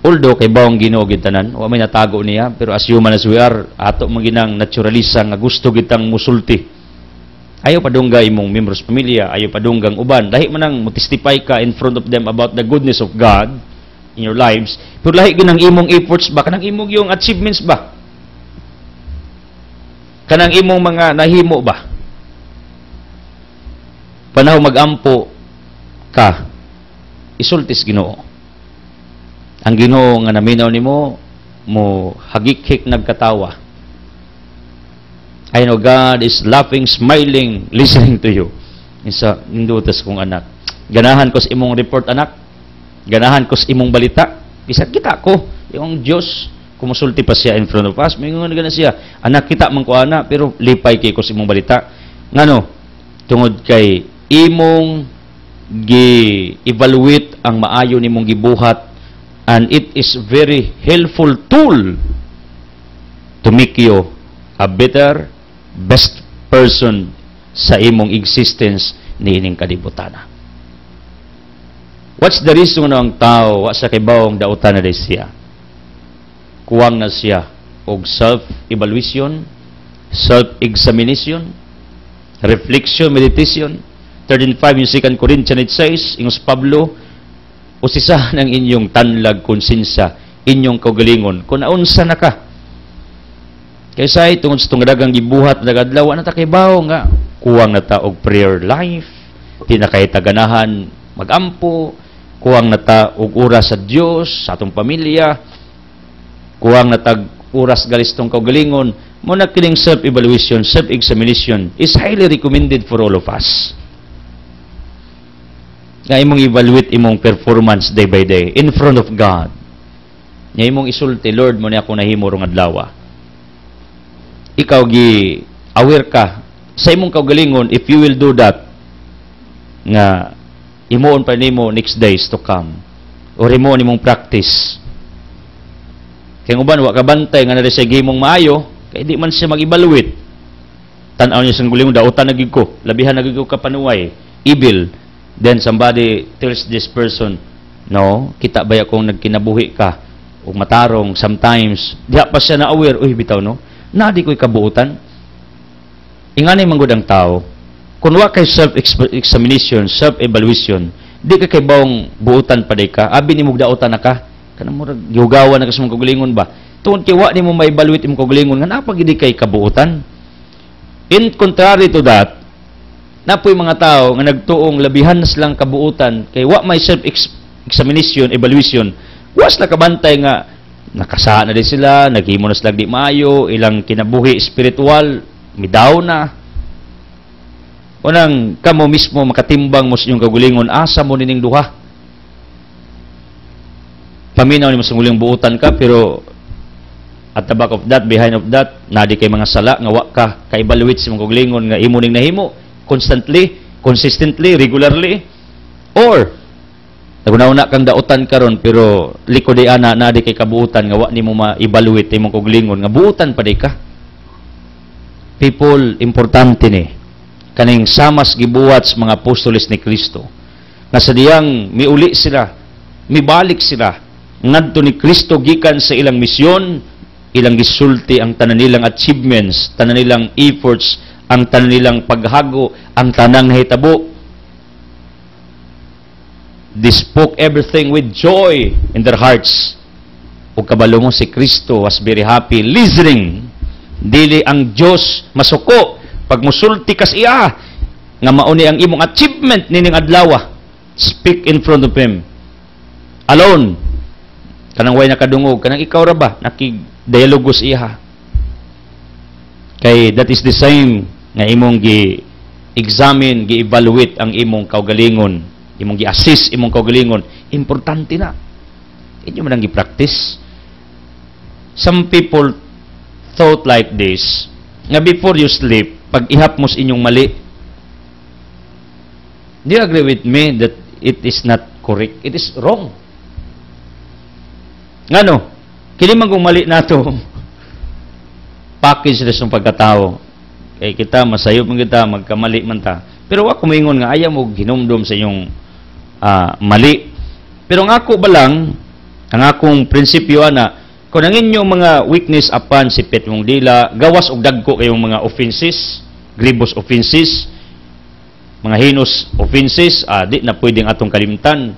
Although kay bawang Ginoo gid tanan, wa may natago niya, pero as human as we are, ato man ginang naturalista nga gusto gitang musulti. Ayaw padungga imong members pamilya, ayaw padunggang uban. Lahi man nang mo-testify ka in front of them about the goodness of God in your lives, pero lahi ginang imong efforts ba, kanang imong yung achievements ba? Kanang imong mga nahimo ba? Panaw magampo ka, isultis Ginoo. Ang Ginoo nga naminaw nimo mo hagik-hik nagkatawa. I know God is laughing, smiling, listening to you. Isa nindutas kong anak. Ganahan ko sa imong report anak. Ganahan ko sa imong balita. Bisag kita ko yung Dios kumusulti pa siya in front of us. Mingon gana siya. Anak kita man ko ana pero lipay kay ko sa imong balita. Ngano? Tungod kay imong gi-evaluate ang maayo nimong gibuhat. And it is very helpful tool to make you a better, best person sa imong existence niining kadibutana. What's the reason na ang tao wa sa kibawang dautan na siya? Kuwang na siya og self-evaluation, self-examination, reflection, meditation. 13:5 yung 2 Corinthians it says, ingos Pablo, usisa ng inyong tanlag konsensya, inyong kaugalingon, kung naunsa na ka. Kaysa tungod sa tungdagang gibuhat nagadlaw, na takibaw nga, kuwang na ta og prayer life, di na kay taganahan magampo, kuwang na ta og oras sa Dios, sa atong pamilya, kuwang na tag oras galistong kaugalingon, mo nagkining self-evaluation, self-examination is highly recommended for all of us. Nga imong evaluate imong performance day by day in front of God. Nga imong isulti, Lord, mo ni ako nahimo rong adlaw. Ikaw aware ka sa imong kaugalingon if you will do that nga imuon pa nimo next days to come or imuon imong practice. Kaya uban wa ka bantay nga na sa gimong maayo kay di man siya mag-evaluate. Tan-aw niya sa gulingon dautan na gid ko, labihan na gid ko kapanuway, evil. Then somebody tells this person, no, kita ba akong nagkinabuhi ka o matarong sometimes, diha pa siya na-aware, uy, bitaw, no, na di ko'y kabuutan. Inganay manggod ang tao, kung wa kay self-examination, self-evaluation, di ka kay bawang buutan pa di ka, abi ni mong dautan na ka, kanang murag, yugawan na ka sa mong kagulingon ba, tungkol kay wa ni mo ma-evaluate imong kagulingon, nga napagidi kay kabuutan. In contrary to that, napoy mga tao nga nagtuong labihan na silang kabuutan kay wa may self-examination, evaluation, was na kabantay nga nakasaan na din sila, naghimo na sila di maayo, ilang kinabuhi spiritual, midaw na. Unang kamo mismo makatimbang mo sa inyong kagulingon, asa mo nining duha. Paminaw ni mo sa muling buutan ka, pero at the back of that, behind of that, nadi kay mga sala nga wa ka ka-evaluate sa mga kagulingon nga imo ning nahimo constantly, consistently, regularly, or naguna-una kang dautan karon pero likod ay ana na di kay kabuutan nga wa nimo ma-evaluate imong kaugalingon nga buutan pa di ka. People, importante ni kaning samas gibuhat sa mga apostoles ni Kristo nga sa diyang miuli sila, mibalik sila ngadto ni Kristo gikan sa ilang misyon, ilang gisulti ang tanan nilang achievements, tanan nilang efforts, ang tanan nilang paghago, ang tanang hitabo. They spoke everything with joy in their hearts. O kabalo mo si Kristo was very happy listening. Dili ang Dios masuko pag musulti kas iya nga mauni ang imong achievement nining adlaw. Speak in front of him. Alone. Kanang way nakadungog, kanang ikaw ra ba nakig-dialogos iya. Kay that is the same nga imong gi-examine, gi-evaluate ang imong kaugalingon, imong gi-assess imong kaugalingon. Importante na. Inyo man ang gi-practice. Some people thought like this, nga before you sleep, pag ihapmos inyong mali, do you agree with me that it is not correct? It is wrong. Ngano? Kini man kung mali nato, package rin sa pagkatao. Kaya kita, masayop man kita, magkamali man ta. Pero ako maingon nga, ayaw mo hinumdum sa inyong mali. Pero nga ako ba lang, ang akong prinsipyo na, kung ang inyong mga weakness apan sipit mong dila, gawas og dagko kayong mga offenses, grievous offenses, mga heinous offenses, di na pwedeng atong kalimtan.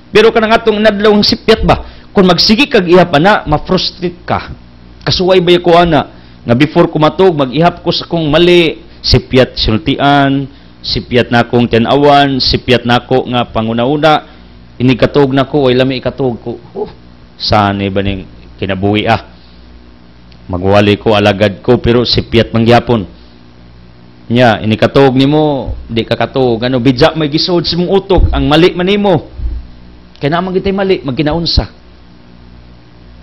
Pero kanang atong nadlawang sipyat ba, kung magsigi kag ihap na, ma-frustrate ka. Kasuway ba ko ana, nga before kumatog, mag-ihap ko sa kong mali, sipyat sultian, sipyat na akong tinawan, sipyat na ako nga panguna-una, inikatog na ko, ay lami ikatog ko. Saan ba ning kinabuhi magwali ko, alagad ko, pero sipyat mangyapon. Nya, inikatog nimo, di ka katog. Ano, bidya may gisod sa mong utok, ang mali man nimo. Kaya naman kita'y mali, magkinaunsa.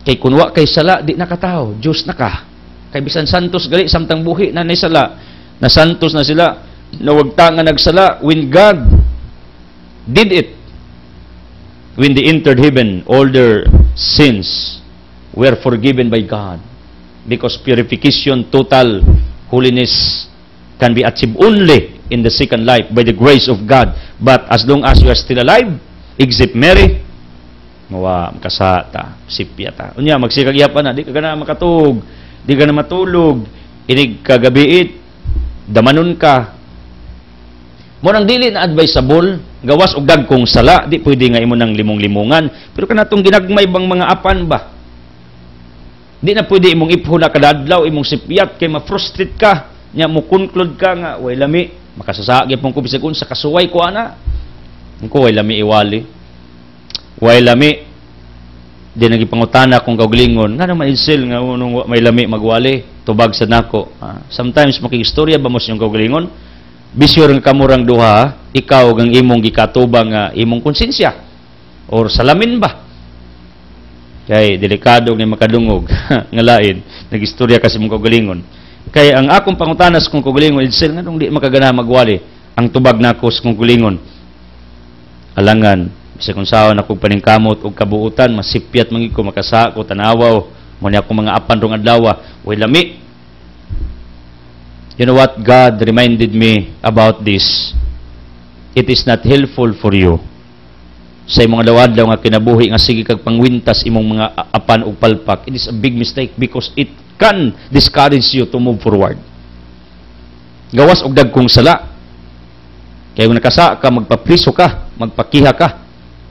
Kay kunwa kay sala, di nakatao, Diyos na ka. Kay bisan santos gali, samtang buhi na sala, na santos na sila, nawagta nga nagsala, when God did it, when they entered heaven, all their sins were forgiven by God. Because purification, total holiness can be achieved only in the second life by the grace of God. But as long as you are still alive, except Mary, mawa, makasata, sipyata. Unya, magsikagyapan na, di ka na makatug, di ka na matulog, inig kagabiit, damanon ka. Munang dili na advisable, gawas og dagkong sala, di pwede nga imo nang limong-limungan. Pero kanatong ginagmay bang mga apan ba? Di na pwede imong iphon na kadadlaw, imong sipyat, kay ma-frustrate ka, nya mo conclude ka nga, way lami, makasasagip mong kubisag sa kasuway ko ana. Ko way lami iwali. Way lami, di nagipangutana kung kaugalingon, nga naman insil nga unong may lami magwali, tubag sa nako. Sometimes makigistorya ba mo sa iyong kaugalingon? Bisyor nga kamurang duha, ikaw ang imong gikatubang nga imong konsensya. Or salamin ba? Kay delikado ni makadungog nga lain, nagistorya kasi mong kaugalingon. Kay ang akong pangutanas kung kaugalingon, insil nga nung di makagana magwali, ang tubag nako sa kaugalingon. Alangan, bisa kung saan akong paningkamot o kabuutan, masipyat mangi ko, makasa ko, tanawaw, muna akong mga apan rong adlaw, way lami. You know what? God reminded me about this. It is not helpful for you. Sa imong adlaw-adlaw nga kinabuhi nga sige kag pangwintas imong mga apan ug palpak, it is a big mistake because it can discourage you to move forward. Gawas og dagkong sala. Kaya kung nakasa ka, magpapriso ka, magpakiha ka,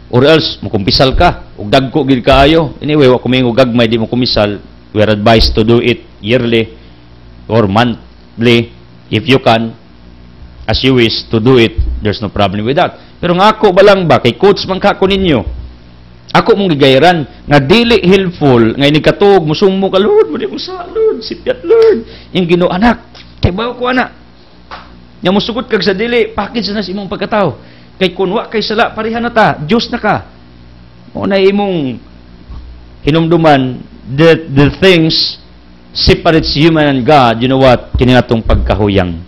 or else, mukumpisal ka, ug dagko gid kaayo. Anyway, wa kumingo gagmay, di mo kumisal, we are advised to do it yearly or monthly, if you can, as you wish to do it, there's no problem with that. Pero nga ako ba lang ba, kay coach man ka ko ninyo, ako mong gigayran, nga dili helpful, nga inikatog, musumo ka, Lord, muli mo sa, Lord, sipyat, Lord, yung gino, anak, kay bawa ko, anak, nga musugot kag sa dili, package na sa imong pagkatao, kay kunwa, kay sala, parihan na ta, Diyos na ka, o na imong hinumduman, that the things separates human and God, you know what, kiningatong pagkahuyang.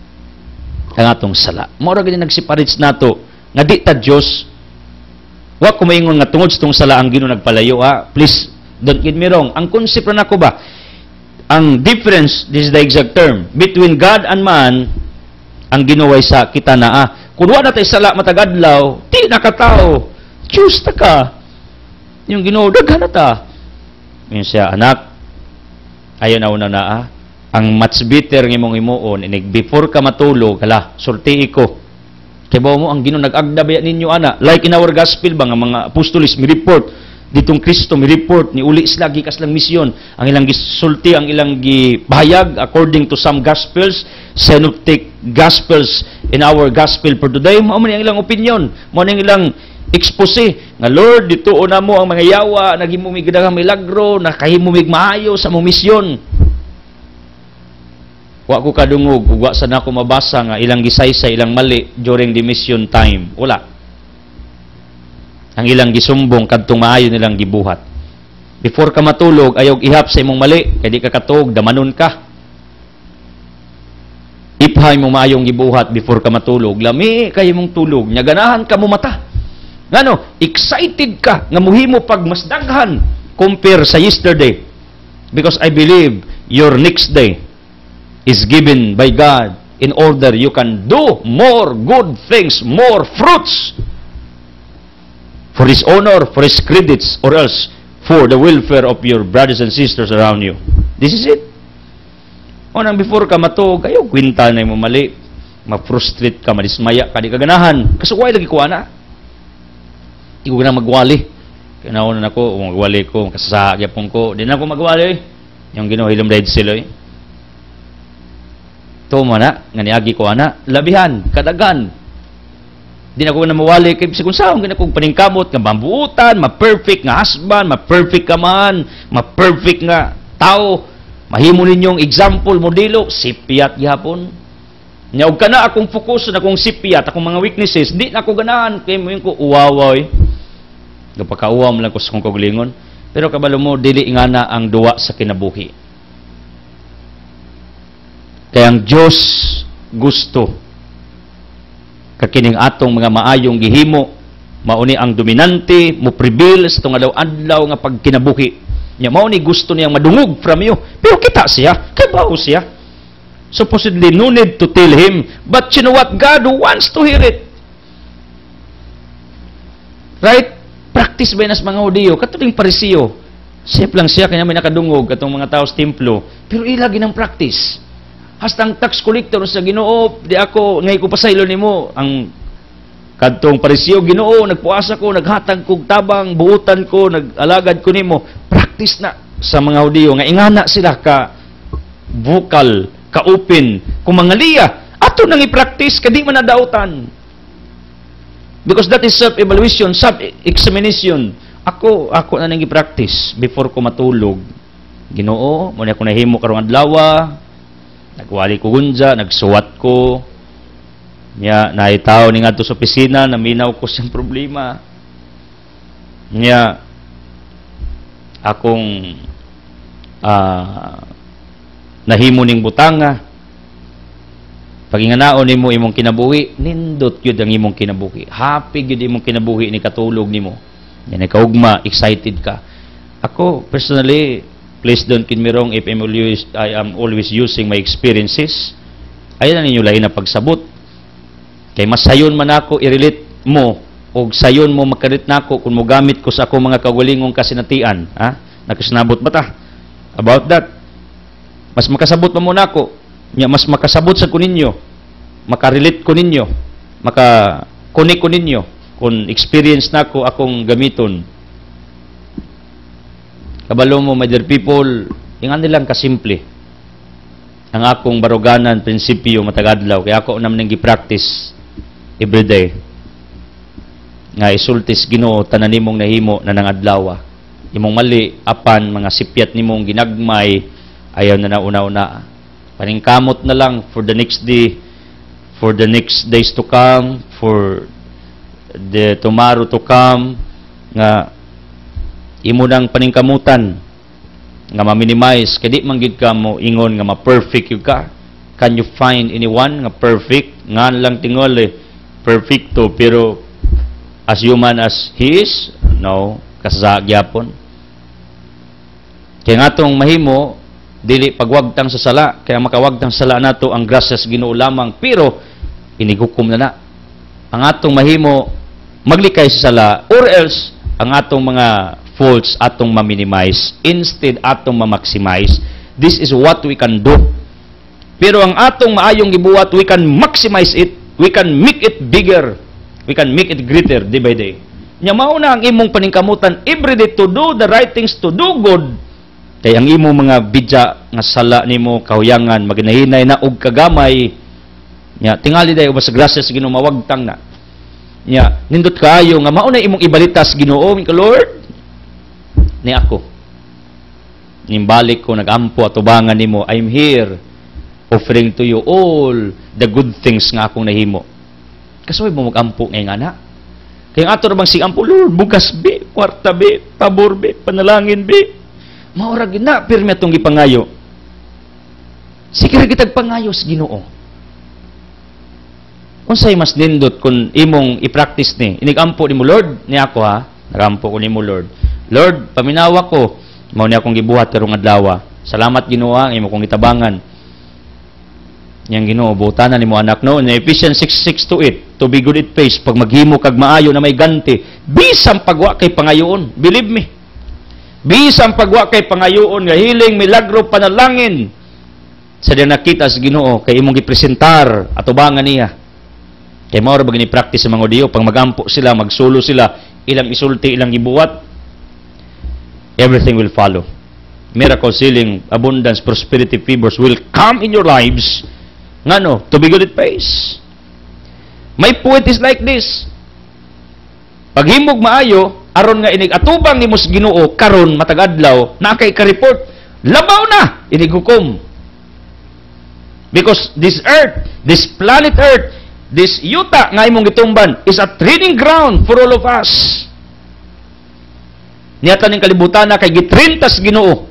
ang atong sala. Mao ra gid nagseparate nato nga di ta Dios. Wa ko maingon nga tungod sa tong sala ang Ginoo nagpalayo, ha. Please don't get me wrong. Ang concept na nako ba, ang difference, this is the exact term, between God and man, ang Ginoo ay sa kita naa. Kung wa na tay sala matag adlaw, di nakatao. Diyos ta ka. Yung Ginoo daghan na ta. Yun siya, anak, ayon na una na, ang much better ng imong imuon, inig before ka matulog, hala, sulti ko. Kaya ba mo, ang Ginoo nag-agdabaya ninyo, ana. Like in our gospel ba, nga mga apostolis, may report, ditong Kristo, may report, ni uli sila, gikas lang misyon, ang ilang gisulti, ang ilang gibahayag, according to some gospels, synoptic gospels, in our gospel for today, mo man ang ilang opinion, mo ang ilang expose nga Lord dito una mo ang mga yawa naghimo mig daghang milagro nakahimo mig maayo sa mong misyon. Wa ko kadungog ug wa sa nako mabasa nga ilang gisaysay ilang mali during the mission time. Wala. Ang ilang gisumbong kadtong maayo nilang gibuhat. Before ka matulog ayaw ihap sa imong mali kay di ka katog damanon ka. Iphay mo maayong gibuhat before ka matulog. Lami kay imong tulog nya ganahan ka mo mata. Ngano, excited ka nga muhimo pag mas daghan compare sa yesterday. Because I believe your next day is given by God in order you can do more good things, more fruits for His honor, for His credits, or else for the welfare of your brothers and sisters around you. This is it. O nang before ka matog, kayo kwinta na mo mali, ma-frustrate ka, madismaya ka, di kaganahan. Kasuway lagi ko, ana. Di ko na magwali. Kaya nauna na ako, magwali ko, kasasagapon ko. Di na ako magwali. Yung Ginoo hilom dahil sila. Ito mo na, nga niagi ko, ana, labihan, kadagan. Di na ako na mawali. Kaya kung saan, gina kong paningkamot, nga bambuutan, ma-perfect nga husband, ma-perfect ka man, ma-perfect nga tao, mahimo ninyong example, modelo, sipiyat gihapon. Nya og kana akong focus na akong sipiyat, akong mga weaknesses, di na ako ganahan kay mo yung ko uwawoy. Gapakauwam lang ko sa kong kaugalingon. Pero kabalo mo dili ingana ang duwa sa kinabuhi. Kaya ang Dios gusto kakining atong mga maayong gihimo, mauni ang dominante, mo prevail sa tong adlaw nga pagkinabuhi. Nya mao ni gusto niyang madungog from you. Pero kita siya, kay bao siya. Supposedly no need to tell him, but you know what, God wants to hear it. Right? Practice ba nas mga Hudiyo, katuling Parisiyo. Safe lang siya kanya may nakadungog katong mga tao sa templo, pero ilagi ng practice. Hasta ang tax collector sa Ginoo, di ako ngay ko pasaylo nimo ang kadtong Parisiyo, Ginoo, nagpuasa ko, naghatag kog tabang, buutan ko, nagalagad ko nimo. Practice na sa mga Hudiyo nga ingana sila ka vocal, ka open, kung mga liya, ato nang i-practice kadi man nadautan. Because that is self-evaluation, self-examination. Ako na nang i-practice before ko matulog. Ginoo, muna ako nahimo karong adlaw, nagwali ko gunja, nagsuwat ko. Nya naitaw ni ngadto sa opisina, naminaw ko siyang problema. Nya akong nahimo ning butanga. Pag inganaon nimo imong kinabuhi, nindot gyud ang imong kinabuhi. Happy gyud imong kinabuhi ni katulog nimo. Yan kaugma, excited ka. Ako personally, please don't get me wrong if I am always using my experiences. Ayan na ninyo lain na pagsabot. Kay masayon man ako i-relate mo og sayon mo makarit nako kung mo gamit ko sa akong mga kagulingong kasinatian, ha? Nakasinabot ba ta about that? Mas makasabot pa mo nako. Mas makasabot sa kuninyo, makarelate ko ninyo, makakonek ko ninyo kung experience na ko akong gamiton. Kabalo mo, my dear people, ingan nilang kasimple ang akong baruganan, prinsipyo, matagadlaw, kaya ako naman nang gi-practice everyday nga isultis Ginoo tanan nimong nahimo na nangadlaw. Imong mali, apan, mga sipyat nimong ginagmay, ayaw na nauna-una. Paningkamot na lang for the next day, for the next days to come, for the tomorrow to come, nga imo nang paningkamutan nga ma-minimize kay di man gid ka mo ingon nga ma-perfect yung ka. Can you find anyone nga perfect nga lang tingol perfecto, pero as human as He is, no, kasagyapon. Kaya nga itong mahimo, dili pagwagtang sa sala, kaya makawagtang sa sala nato ang grasya sa Ginoo lamang, pero inigukom na. Ang atong mahimo, maglikay sa sala, or else, ang atong mga faults atong ma-minimize, instead atong ma-maximize. This is what we can do. Pero ang atong maayong gibuhat, we can maximize it, we can make it bigger, we can make it greater day by day. Nya mao na ang imong paningkamutan everyday to do the right things, to do good. Kay ang imong mga bidya nga sala nimo kahuyangan maginahinay na og kagamay. Nya tingali dayo ba sa grasya sa Ginoo mawagtang na. Nya nindot kaayo nga mao na imong ibalita sa Ginoo, mi ka Lord. Ni ako. Nimbalik ko nagampo atubangan nimo. I'm here offering to you all the good things nga akong nahimo. Kasuy mo magampo ngay nga na. Kaya ato ra bang sigampo, Lord, bugas be, kwarta be, pabor be, panalangin be. Maura gina pirmi atong gipangayo. Sige ra kitag pangayo sa Ginoo. Unsay mas nindot kun imong i-practice ni? Inigampo nimo Lord, ni ako ha. Nagampo ko nimo Lord. Lord, paminawa ko, mao ni akong gibuhat karong adlaw. Salamat Ginoo ang imo kong gitabangan. Yang Ginoo buhutanan nimo anak no, in Ephesians 6:6-8, to be good at face, pag maghimo kag maayo na may ganti, bisang pagwa kay pangayoon, believe me. Bisang pagwa kay pangayoon nga hiling milagro panalangin. Sa diyan nakita sa Ginoo kay imong gipresentar atubangan niya. Kay mao ra ba gini practice sa mga Diyo pag magampo sila, magsulo sila, ilang isulti, ilang gibuhat, everything will follow. Miracle, healing, abundance, prosperity, favors will come in your lives. Ngano? To be good at pace. My point is like this. Paghimog maayo, aron nga inig atubang nimo sa Ginoo karon matag adlaw, na kay ka-report, labaw na inig hukom. Because this earth, this planet earth, this yuta nga imong gitumban is a training ground for all of us. Niyata ning kalibutan na kay gitrintas Ginoo.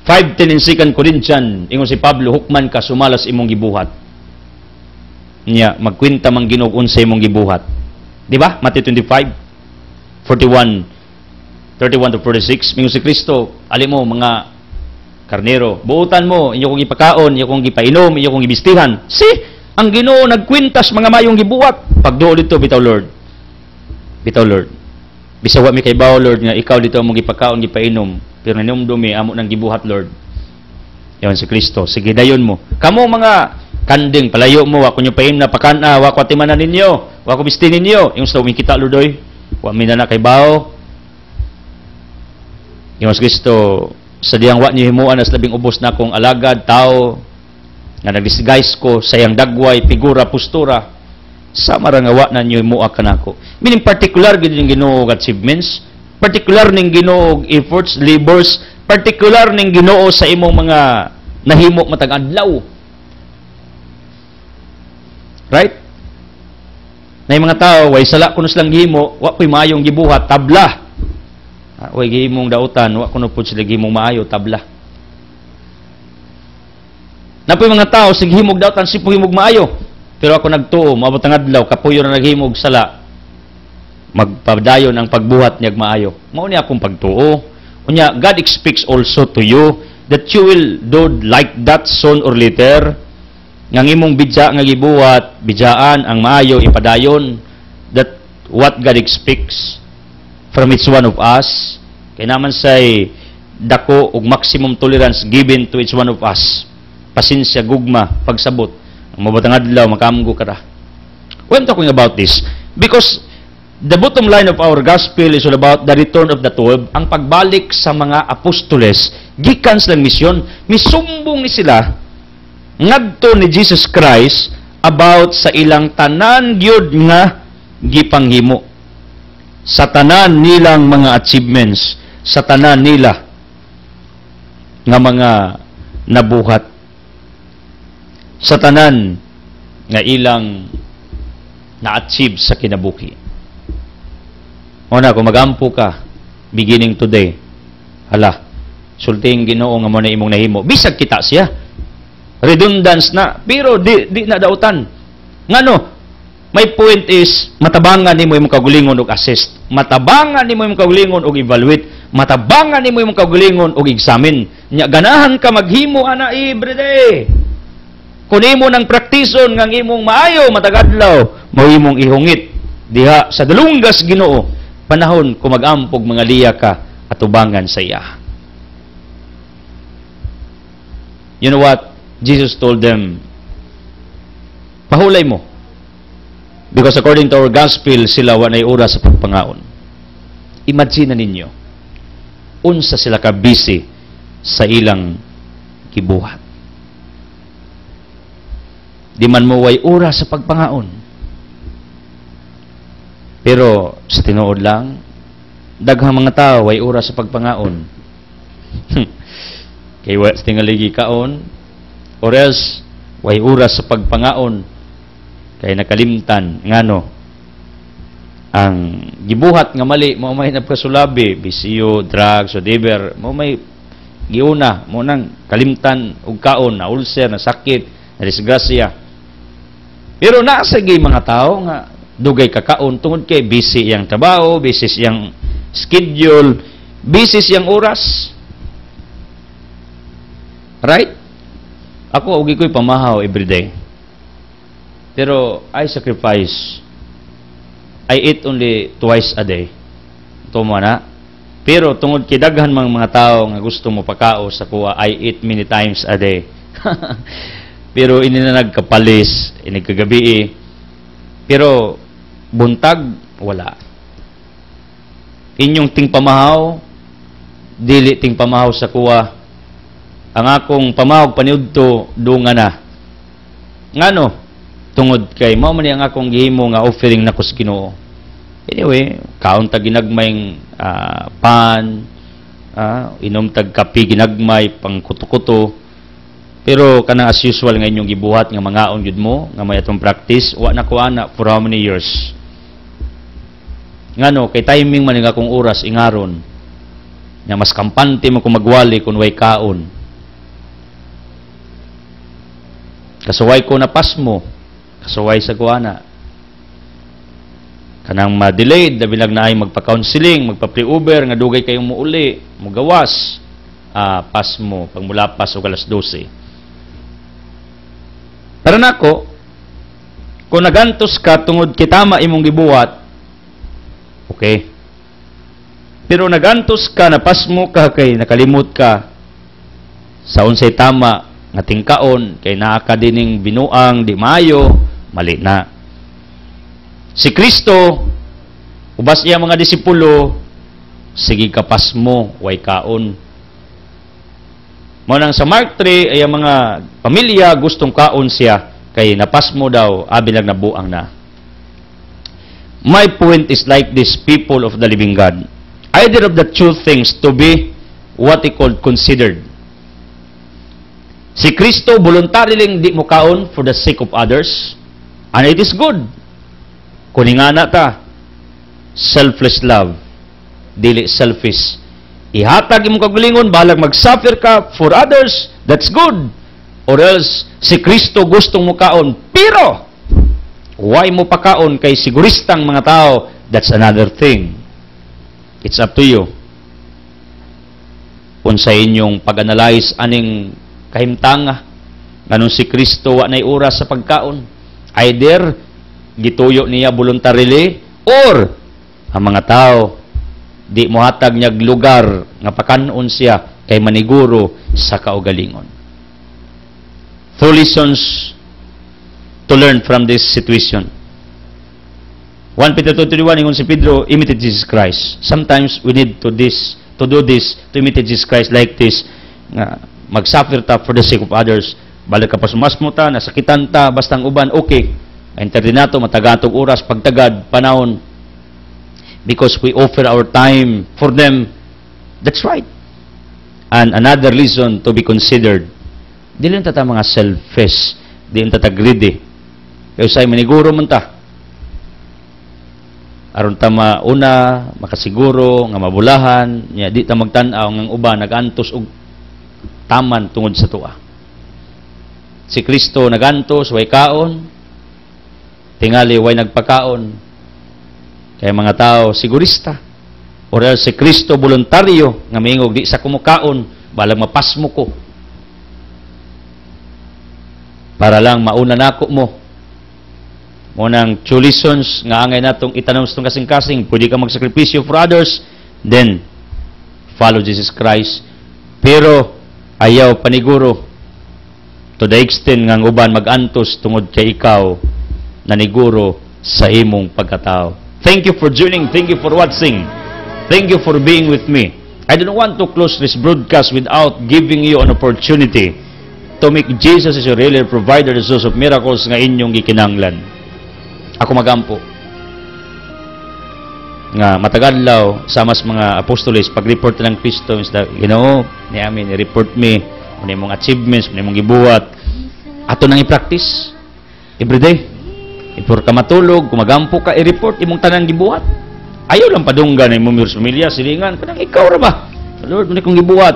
5:10 in 2 Corinthians, ingon si Pablo, hukman ka sumalas imong gibuhat. Niya magkwenta man Ginoo unsa imong gibuhat. Di ba? Matthew 25:41-46, mingon si Kristo, ali mo mga karnero, buutan mo, inyo kong ipakaon, inyo kong ipainom, inyo kong ibistihan. Ang Ginoo nagkwintas mga mayong gibuhat. Pagduol dito, bitaw Lord. Bitaw Lord. Bisawa mi kay bawo Lord nga ikaw dito among gipakaon, gipainom, pero ninumdumi amo nang gibuhat Lord. Yon si Kristo. Sige dayon mo. Kamo mga kanding palayo mo, wa ko nyo paim na pakana, wa ko atimanan ninyo, wa ko bisti ninyo. Yung sa kita Lord oy. Wa mi na kay bawo. Yon si Kristo, sa diyang wa niyo himuan as labing ubos na akong alagad tao nga nag-disguise ko sa iyang dagway, figura, postura, sa marangawa na niyo himuak kanako. Meaning particular gid yung Ginoo achievements, particular ning Ginoo efforts, labors, particular ning Ginoo sa imong mga nahimo matag adlaw. Right? Na mga tao way sala kuno silang gihimo, wa koy maayong gibuhat, tabla. Way gihimong dautan, wa kuno pud sila gihimong maayo, tabla. Napoy mga tao sig himog dautan si himog maayo. Pero ako nagtuo, maabot ang adlaw, kapuyo na naghimog sala. Magpadayon ang pagbuhat niyag maayo. Mao ni akong pagtuo. Unya, God expects also to you that you will do like that soon or later. Ngang imong bidya nga gibuhat, bidyaan ang maayo ipadayon. That what God expects from each one of us. Kaya naman say dako og maximum tolerance given to each one of us. Pasensya, gugma, pagsabot. Ang mabatang adlaw, makamgo ka ra. When talking about this, because the bottom line of our gospel is all about the return of the 12, ang pagbalik sa mga apostoles, gikan silang misyon, misumbong ni sila, ngadto ni Jesus Christ, about sa ilang tanan gyud nga gipanghimo. Sa tanan nilang mga achievements, sa tanan nila nga mga nabuhat, sa tanan nga ilang na-achieve sa kinabuhi. Una, kung magampo ka, beginning today, hala, sulting Ginoo nga mo na imong nahimo, bisag kita siya. redundance na, pero di na dautan. Ngano? My point is, matabangan nimo imong kaugalingon og assist. Matabangan nimo imong kaugalingon og evaluate. Matabangan nimo imong kaugalingon og examine. Nya ganahan ka maghimo ana everyday. Kung imo nang praktison ngang imong maayo matagadlaw, mao imong ihungit diha sa dalunggas Ginoo panahon kung mag-ampog mga liya ka atubangan sa iya. You know what? Jesus told them, pahulay mo. Because according to our gospel, sila wanay oras sa pagpangaon. Imagine na ninyo, unsa sila ka busy sa ilang kibuhat. Di man mo way oras sa pagpangaon. Pero sa tinuod lang, daghang mga tao way oras sa pagpangaon. Kay wa tingaligi kaon, or else way oras sa pagpangaon kay nakalimtan ngano ang gibuhat nga mali mao may nagkasulabi, bisyo, drugs, whatever, mao may giuna mo nang kalimtan og kaon, na ulcer, na sakit, na disgrasya. Pero nasa gay mga tao nga dugay kakaon tungod kay busy yang trabaho, busy yang schedule, busy yang oras. Right? Ako ugi ko'y pamahaw everyday. Pero I sacrifice. I eat only twice a day. Tuma na. Pero tungod kay daghan mga tao nga gusto mo pakao sa kuha, I eat many times a day. Pero ini na nagkapalis, inigkagabi. Pero buntag wala. Inyong ting pamahaw, dili ting pamahaw sa kuha. Ang akong pamahog paniudto dunga na. Ngano? Tungod kay mao man ang akong gihimo nga offering nako sa Ginoo. Anyway, kaon tag ginagmayng pan, inom tag kape ginagmay pang kuto-kuto. Pero kanang as usual nga inyong gibuhat nga mangaon jud mo nga may atong practice, wa na ko ana for how many years. Ngano? Kay timing man nga akong oras ingaron. Nga mas kampante mo kung magwali kung way kaon. Kasuway ko na pasmo, kasuway sa kuana. Kanang ma-delayed, dabilag na ay magpa-counseling, magpa-pre-uber, nga dugay kayong muuli, mugawas, pasmo, pag mulapas o alas 12. Para nako, kung nagantos ka tungod kitama imong gibuhat, okay. Pero nagantos ka, napasmo ka, kay nakalimot ka, sa unsay tama, nga tingkaon kay naa ka dining binuang di maayo, mali na. Si Kristo ubas iya mga disipulo, sige kapas mo way kaon. Mo nang sa Mark 3 ay mga pamilya gustong kaon siya kay napas mo daw abilag na buang na. My point is like this, people of the living God, either of the two things to be what he called considered. Si Kristo voluntarily di mo kaon for the sake of others, and it is good. Kuningana ta, selfless love, dili selfish. Ihatag imong kagalingon, balag mag-suffer ka for others, that's good. Or else, si Kristo gustong mo kaon, pero why mo pa kaon kay siguristang mga tao, that's another thing. It's up to you. Kung sa inyong pag-analyze aning kahimtanga nganong si Kristo wa nay oras sa pagkaon, either gituyo niya voluntarily or ang mga tao di mohatag niya lugar nga pakanon siya kay maniguro sa kaugalingon. Two lessons to learn from this situation. 1 Peter 2:31 ingon si Pedro, imitate Jesus Christ. Sometimes we need to do this to imitate Jesus Christ like this, nga mag-suffer ta for the sake of others. Balik ka pa sumasmo ta, nasakitan ta, bastang uban, okay. Enter din nato, matagatog oras, pagtagad, panahon. Because we offer our time for them. That's right. And another reason to be considered, di lang ta mga selfish, di lang ta greedy. Kaya sa'y maniguro man ta. Aron ta mauna, makasiguro, nga mabulahan, nya, di ta magtanaw ng uban, nagantos og taman tungod sa tuwa. si Kristo nagantos, way kaon, tingali way nagpakaon. Kaya mga tao, sigurista. O else si Kristo voluntaryo, nga mingog di sa kumukaon, balang mapasmo ko. Para lang mauna nako mo. Munang 2 lessons nga angay natong itanong sa kasing-kasing, pwede ka magsakripisyo for others, then follow Jesus Christ. Pero ayaw paniguro to the extent nga uban magantos tungod kay ikaw naniguro sa imong pagkatao. Thank you for joining. Thank you for watching. Thank you for being with me. I don't want to close this broadcast without giving you an opportunity to make Jesus as your real provider, the source of miracles nga inyong gikinanglan. Ako magampo nga matagadlaw sa mas mga apostoles pag-report ng Kristo, Ginoo, ni amin i-report me kung imong achievements, kung imong gibuhat, ato nang i-practice everyday. Ipur ka matulog, kumagampo ka, i-report imong tanang gibuhat. Ayaw lang padunggan na imong pamilya, silingan, kanang ikaw ra ba? Lord, muna kong gibuhat.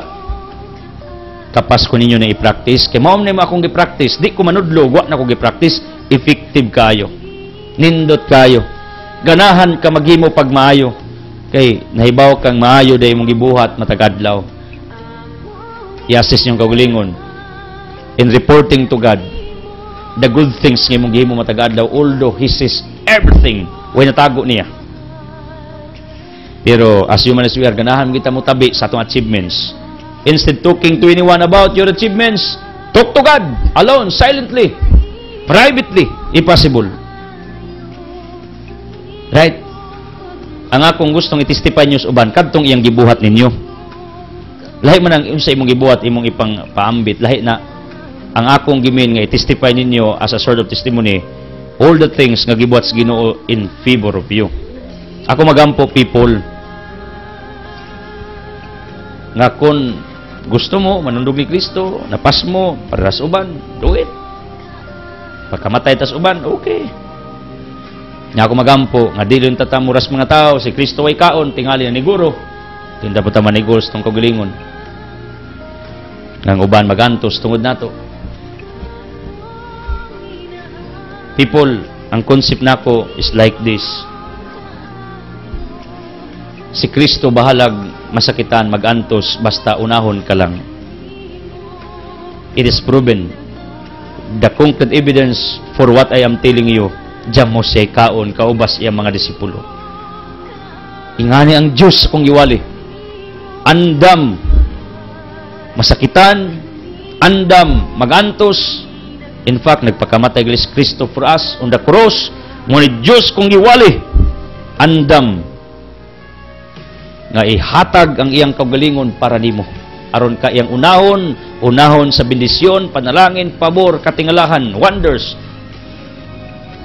Kapas ko ninyo na i-practice. Kaya maom na mo akong i-practice. Di ko manudlo, wa na akong i-practice. Effective kayo. Nindot kayo. Ganahan ka maghimo pag maayo. Kay nahibaw kang maayo dahil mong gibuhat matagadlaw. I-assess niyong kaugalingon. In reporting to God, the good things nga mong gihimo matagadlaw, although He sees everything, way natago niya. Pero as human as we are, ganahan kita mo tabi sa atong achievements. Instead talking to anyone about your achievements, talk to God, alone, silently, privately, if possible. Right? Ang akong gustong i-testify nyo sa uban, kadtong iyang gibuhat ninyo. Lahi man ang sa imong gibuhat, imong ipang paambit, lahi na ang akong gimin nga i-testify ninyo as a sort of testimony, all the things nga gibuhat sa Ginoo in favor of you. Ako magampo, people, nga kung gusto mo, manundog ni Kristo, napas mo, para sa uban, do it. Pagkamatay tas uban, okay. Nga ako magampo, nga dili yung tatamuras mga tao, si Kristo ay kaon, tingali na niguro. Tinda po taman niguro sa itong kagalingon. Nga uban magantos, tungod nato. People, ang concept nako is like this. Si Kristo bahalag masakitan, magantos, basta unahon ka lang. It is proven. The concrete evidence for what I am telling you, diyan mo siya kaon, kaubas iyang mga disipulo. Ingani ang Diyos kung iwali. Andam, masakitan, andam, magantos. In fact, nagpakamatay si Kristo for us on the cross. Ngunit Diyos kung iwali, andam, nga ihatag ang iyang kaugalingon para nimo. Aron ka iyang unahon sa bendisyon, panalangin, pabor, katingalahan, wonders,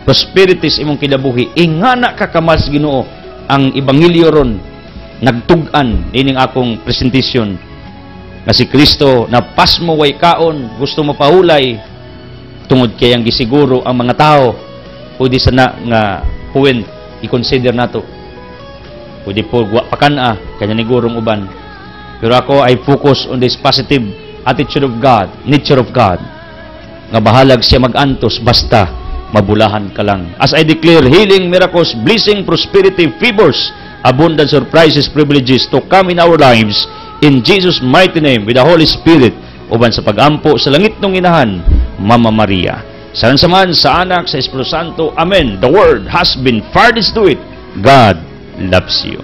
prosperities imong kinabuhi. Ingana ka kamas Ginoo ang ebanghelyo ron nagtug-an ining akong presentation nga si Kristo na pasmo way kaon, gusto mo pahulay tungod kay ang gisiguro ang mga tao. Pwede sana nga puwen i-consider nato. Pwede po pakana kanya nigurong uban. Pero ako I focus on this positive attitude of God, nature of God. Nga bahalag siya magantos basta mabulahan ka lang. As I declare healing, miracles, blessing, prosperity, favors, abundance, surprises, privileges to come in our lives in Jesus' mighty name with the Holy Spirit uban sa pagampo sa langit ng inahan, Mama Maria. Saman sa anak, sa Espiritu Santo. Amen. The word has been furnished to it. God loves you.